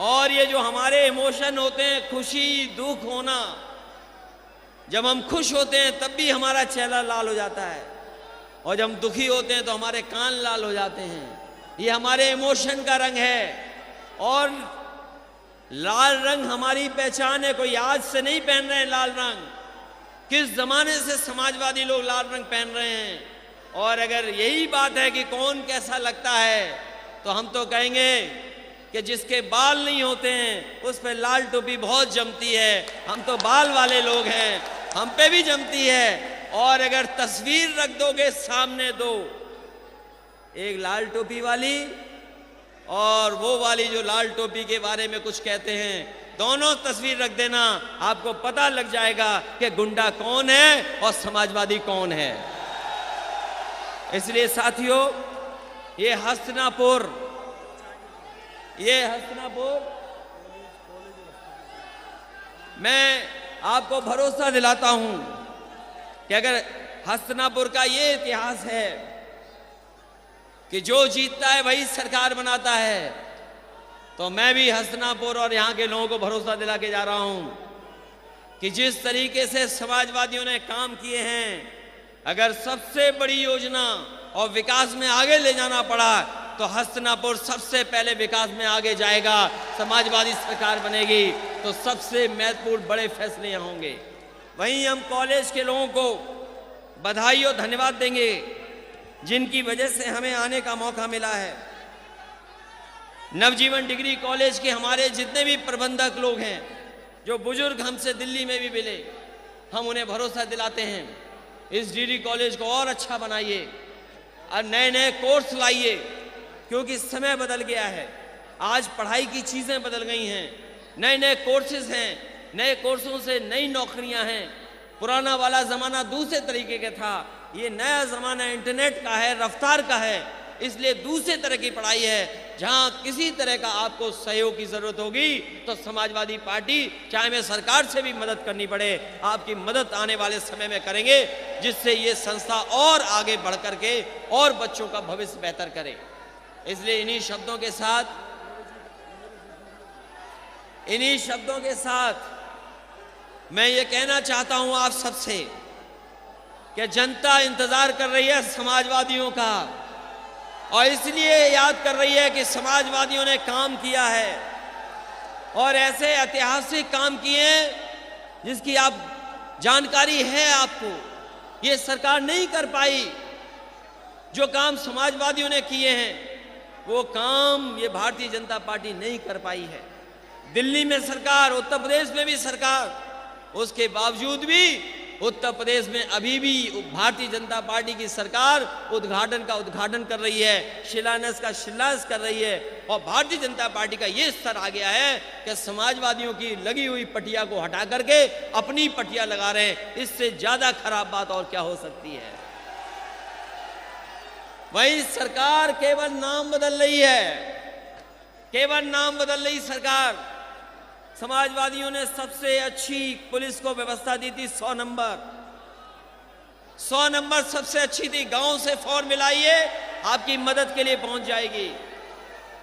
और ये जो हमारे इमोशन होते हैं, खुशी दुख होना, जब हम खुश होते हैं तब भी हमारा चेहरा लाल हो जाता है, और जब हम दुखी होते हैं तो हमारे कान लाल हो जाते हैं। ये हमारे इमोशन का रंग है, और लाल रंग हमारी पहचान है। कोई आज से नहीं पहन रहे हैं लाल रंग, किस जमाने से समाजवादी लोग लाल रंग पहन रहे हैं। और अगर यही बात है कि कौन कैसा लगता है, तो हम तो कहेंगे कि जिसके बाल नहीं होते हैं उस पर लाल टोपी बहुत जमती है। हम तो बाल वाले लोग हैं, हम पे भी जमती है। और अगर तस्वीर रख दोगे सामने दो, एक लाल टोपी वाली और वो वाली जो लाल टोपी के बारे में कुछ कहते हैं, दोनों तस्वीर रख देना, आपको पता लग जाएगा कि गुंडा कौन है और समाजवादी कौन है। इसलिए साथियों, ये हस्तिनापुर मैं आपको भरोसा दिलाता हूं कि अगर हस्तिनापुर का ये इतिहास है कि जो जीतता है वही सरकार बनाता है, तो मैं भी हस्तिनापुर और यहां के लोगों को भरोसा दिला के जा रहा हूं कि जिस तरीके से समाजवादियों ने काम किए हैं, अगर सबसे बड़ी योजना और विकास में आगे ले जाना पड़ा तो हस्तिनापुर सबसे पहले विकास में आगे जाएगा। समाजवादी सरकार बनेगी तो सबसे महत्वपूर्ण बड़े फैसले यहाँ होंगे। वहीं हम कॉलेज के लोगों को बधाई और धन्यवाद देंगे जिनकी वजह से हमें आने का मौका मिला है। नवजीवन डिग्री कॉलेज के हमारे जितने भी प्रबंधक लोग हैं, जो बुजुर्ग हमसे दिल्ली में भी मिले, हम उन्हें भरोसा दिलाते हैं इस डिग्री कॉलेज को और अच्छा बनाइए और नए नए कोर्स लाइए, क्योंकि समय बदल गया है। आज पढ़ाई की चीज़ें बदल गई हैं, नए नए कोर्सेज हैं, नए कोर्सों से नई नौकरियां हैं। पुराना वाला ज़माना दूसरे तरीके का था, ये नया ज़माना इंटरनेट का है, रफ्तार का है, इसलिए दूसरे तरह की पढ़ाई है। जहां किसी तरह का आपको सहयोग की ज़रूरत होगी तो समाजवादी पार्टी, चाहे मैं सरकार से भी मदद करनी पड़े, आपकी मदद आने वाले समय में करेंगे, जिससे ये संस्था और आगे बढ़ करके और बच्चों का भविष्य बेहतर करे। इसलिए इन्हीं शब्दों के साथ मैं ये कहना चाहता हूं आप सबसे कि जनता इंतजार कर रही है समाजवादियों का, और इसलिए याद कर रही है कि समाजवादियों ने काम किया है और ऐसे ऐतिहासिक काम किए जिसकी आप जानकारी है आपको। ये सरकार नहीं कर पाई, जो काम समाजवादियों ने किए हैं वो काम ये भारतीय जनता पार्टी नहीं कर पाई है। दिल्ली में सरकार, उत्तर प्रदेश में भी सरकार, उसके बावजूद भी उत्तर प्रदेश में अभी भी भारतीय जनता पार्टी की सरकार उद्घाटन का उद्घाटन कर रही है, शिलान्यास का शिलान्यास कर रही है। और भारतीय जनता पार्टी का ये स्तर आ गया है कि समाजवादियों की लगी हुई पटिया को हटा करके अपनी पटिया लगा रहे हैं। इससे ज्यादा खराब बात और क्या हो सकती है। वही सरकार केवल नाम बदल रही है, केवल नाम बदल रही सरकार। समाजवादियों ने सबसे अच्छी पुलिस को व्यवस्था दी थी, 100 नंबर सबसे अच्छी थी। गांव से फॉर्म मिलाइए, आपकी मदद के लिए पहुंच जाएगी।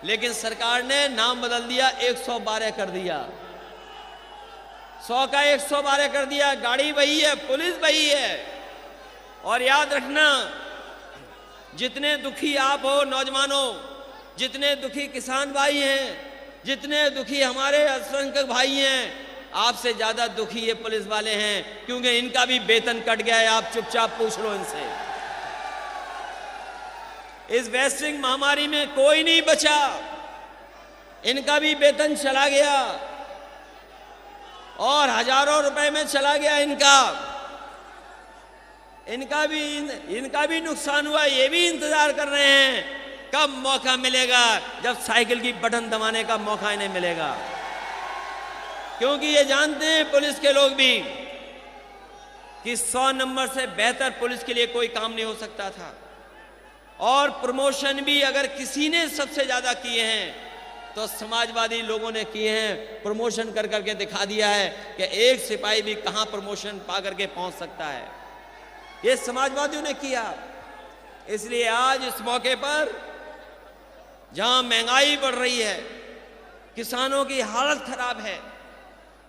लेकिन सरकार ने नाम बदल दिया, 112 कर दिया, 100 का 112 कर दिया। गाड़ी वही है, पुलिस वही है। और याद रखना, जितने दुखी आप हो नौजवानों, जितने दुखी किसान भाई हैं, जितने दुखी हमारे अल्पसंख्यक भाई हैं, आपसे ज्यादा दुखी ये पुलिस वाले हैं, क्योंकि इनका भी वेतन कट गया है। आप चुपचाप पूछ लो इनसे। इस वैश्विक महामारी में कोई नहीं बचा, इनका भी वेतन चला गया और हजारों रुपए में चला गया इनका भी नुकसान हुआ। ये भी इंतजार कर रहे हैं कब मौका मिलेगा, जब साइकिल की बटन दबाने का मौका इन्हें मिलेगा, क्योंकि ये जानते हैं पुलिस के लोग भी कि 100 नंबर से बेहतर पुलिस के लिए कोई काम नहीं हो सकता था। और प्रमोशन भी अगर किसी ने सबसे ज्यादा किए हैं तो समाजवादी लोगों ने किए हैं। प्रमोशन कर करके दिखा दिया है कि एक सिपाही भी कहां प्रमोशन पा करके पहुंच सकता है, ये समाजवादियों ने किया। इसलिए आज इस मौके पर जहां महंगाई बढ़ रही है, किसानों की हालत खराब है,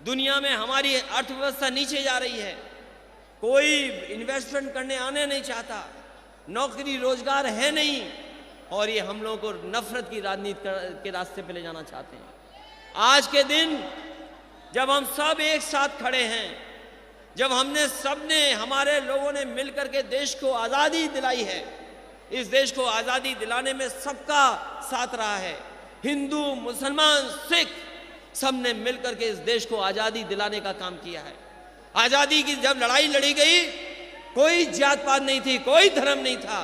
दुनिया में हमारी अर्थव्यवस्था नीचे जा रही है, कोई इन्वेस्टमेंट करने आने नहीं चाहता, नौकरी रोजगार है नहीं, और ये हम लोगों को नफरत की राजनीति के रास्ते पे ले जाना चाहते हैं। आज के दिन जब हम सब एक साथ खड़े हैं, जब सबने हमारे लोगों ने मिलकर के देश को आजादी दिलाई है, इस देश को आजादी दिलाने में सबका साथ रहा है, हिंदू मुसलमान सिख सबने मिलकर के इस देश को आजादी दिलाने का काम किया है। आजादी की जब लड़ाई लड़ी गई, कोई जात पात नहीं थी, कोई धर्म नहीं था,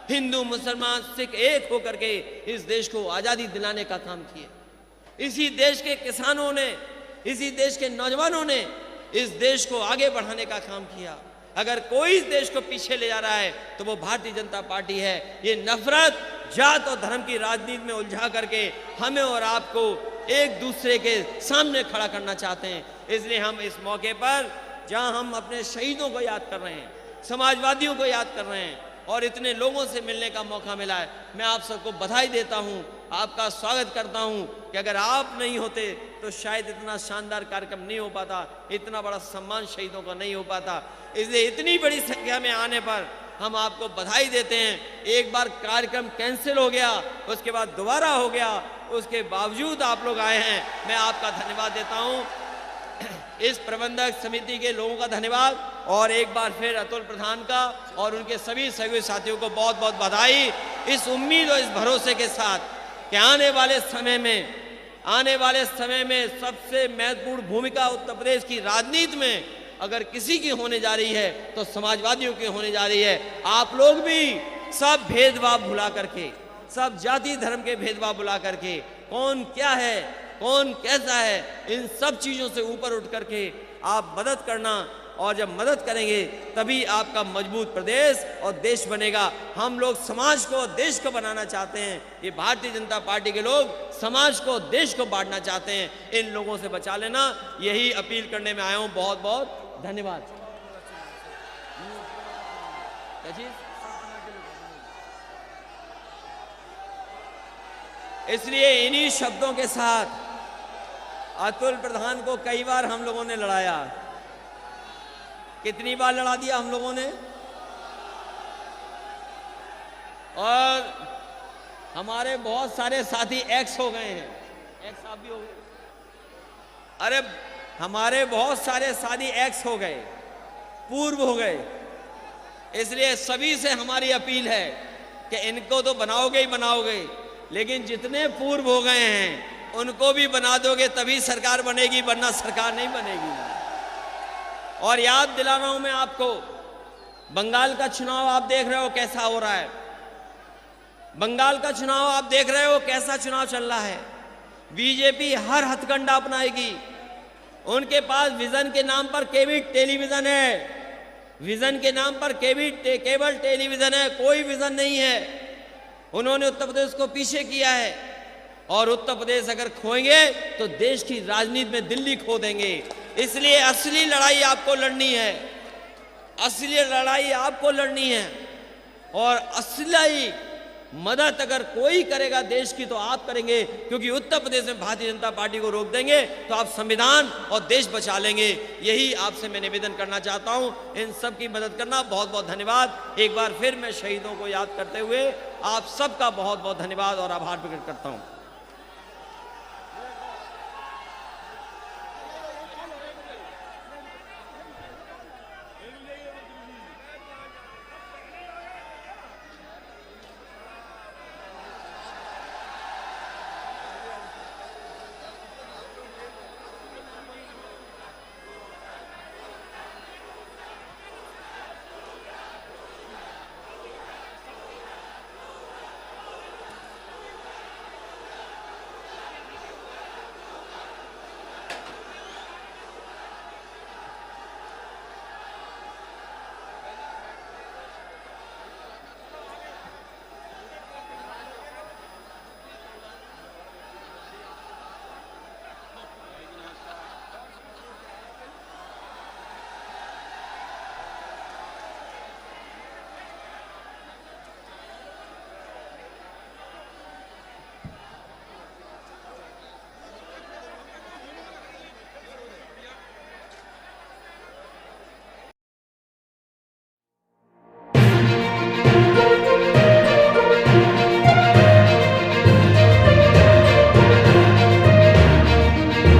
हिंदू मुसलमान सिख एक होकर के इस देश को आजादी दिलाने का काम किया। इसी देश के किसानों ने, इसी देश के नौजवानों ने इस देश को आगे बढ़ाने का काम किया। अगर कोई इस देश को पीछे ले जा रहा है तो वो भारतीय जनता पार्टी है। ये नफरत, जात और धर्म की राजनीति में उलझा करके हमें और आपको एक दूसरे के सामने खड़ा करना चाहते हैं। इसलिए हम इस मौके पर जहां हम अपने शहीदों को याद कर रहे हैं, समाजवादियों को याद कर रहे हैं और इतने लोगों से मिलने का मौका मिला है, मैं आप सबको बधाई देता हूं, आपका स्वागत करता हूं कि अगर आप नहीं होते तो शायद इतना शानदार कार्यक्रम नहीं हो पाता, इतना बड़ा सम्मान शहीदों का नहीं हो पाता। इसलिए इतनी बड़ी संख्या में आने पर हम आपको बधाई देते हैं। एक बार कार्यक्रम कैंसिल हो गया, उसके बाद दोबारा हो गया, उसके बावजूद आप लोग आए हैं, मैं आपका धन्यवाद देता हूं। इस प्रबंधक समिति के लोगों का धन्यवाद और एक बार फिर अतुल प्रधान का और उनके सभी सहयोगी साथियों को बहुत बहुत बधाई। इस उम्मीद और इस भरोसे के साथ कि आने वाले समय में सबसे महत्वपूर्ण भूमिका उत्तर प्रदेश की राजनीति में अगर किसी की होने जा रही है तो समाजवादियों की होने जा रही है। आप लोग भी सब भेदभाव भुला करके, सब जाति धर्म के भेदभाव भुला करके, कौन क्या है, कौन कैसा है, इन सब चीजों से ऊपर उठ करके आप मदद करना, और जब मदद करेंगे तभी आपका मजबूत प्रदेश और देश बनेगा। हम लोग समाज को, देश को बनाना चाहते हैं, ये भारतीय जनता पार्टी के लोग समाज को, देश को बांटना चाहते हैं। इन लोगों से बचा लेना, यही अपील करने में आया हूं। बहुत बहुत धन्यवाद। इसलिए इन्हीं शब्दों के साथ अतुल प्रधान को कई बार हम लोगों ने लड़ाया। कितनी बार लड़ा दिया हम लोगों ने, और हमारे बहुत सारे साथी एक्स हो गए हैं, एक्स आप भी हो गए, अरे हमारे बहुत सारे साथी एक्स हो गए, पूर्व हो गए। इसलिए सभी से हमारी अपील है कि इनको तो बनाओगे ही बनाओगे, लेकिन जितने पूर्व हो गए हैं उनको भी बना दोगे तभी सरकार बनेगी, वरना सरकार नहीं बनेगी। और याद दिला रहा हूं मैं आपको, बंगाल का चुनाव आप देख रहे हो कैसा हो रहा है, बंगाल का चुनाव आप देख रहे हो कैसा चुनाव चल रहा है। बीजेपी हर हथकंडा अपनाएगी, उनके पास विजन के नाम पर केवल टेलीविजन है, विजन के नाम पर केवल टेलीविजन है, कोई विजन नहीं है। उन्होंने उत्तर प्रदेश को पीछे किया है, और उत्तर प्रदेश अगर खोएंगे तो देश की राजनीति में दिल्ली खो देंगे। इसलिए असली लड़ाई आपको लड़नी है, असली लड़ाई आपको लड़नी है, और असली मदद अगर कोई करेगा देश की तो आप करेंगे, क्योंकि उत्तर प्रदेश में भारतीय जनता पार्टी को रोक देंगे तो आप संविधान और देश बचा लेंगे। यही आपसे मैं निवेदन करना चाहता हूं, इन सब की मदद करना। बहुत बहुत धन्यवाद। एक बार फिर मैं शहीदों को याद करते हुए आप सबका बहुत बहुत धन्यवाद और आभार प्रकट करता हूं।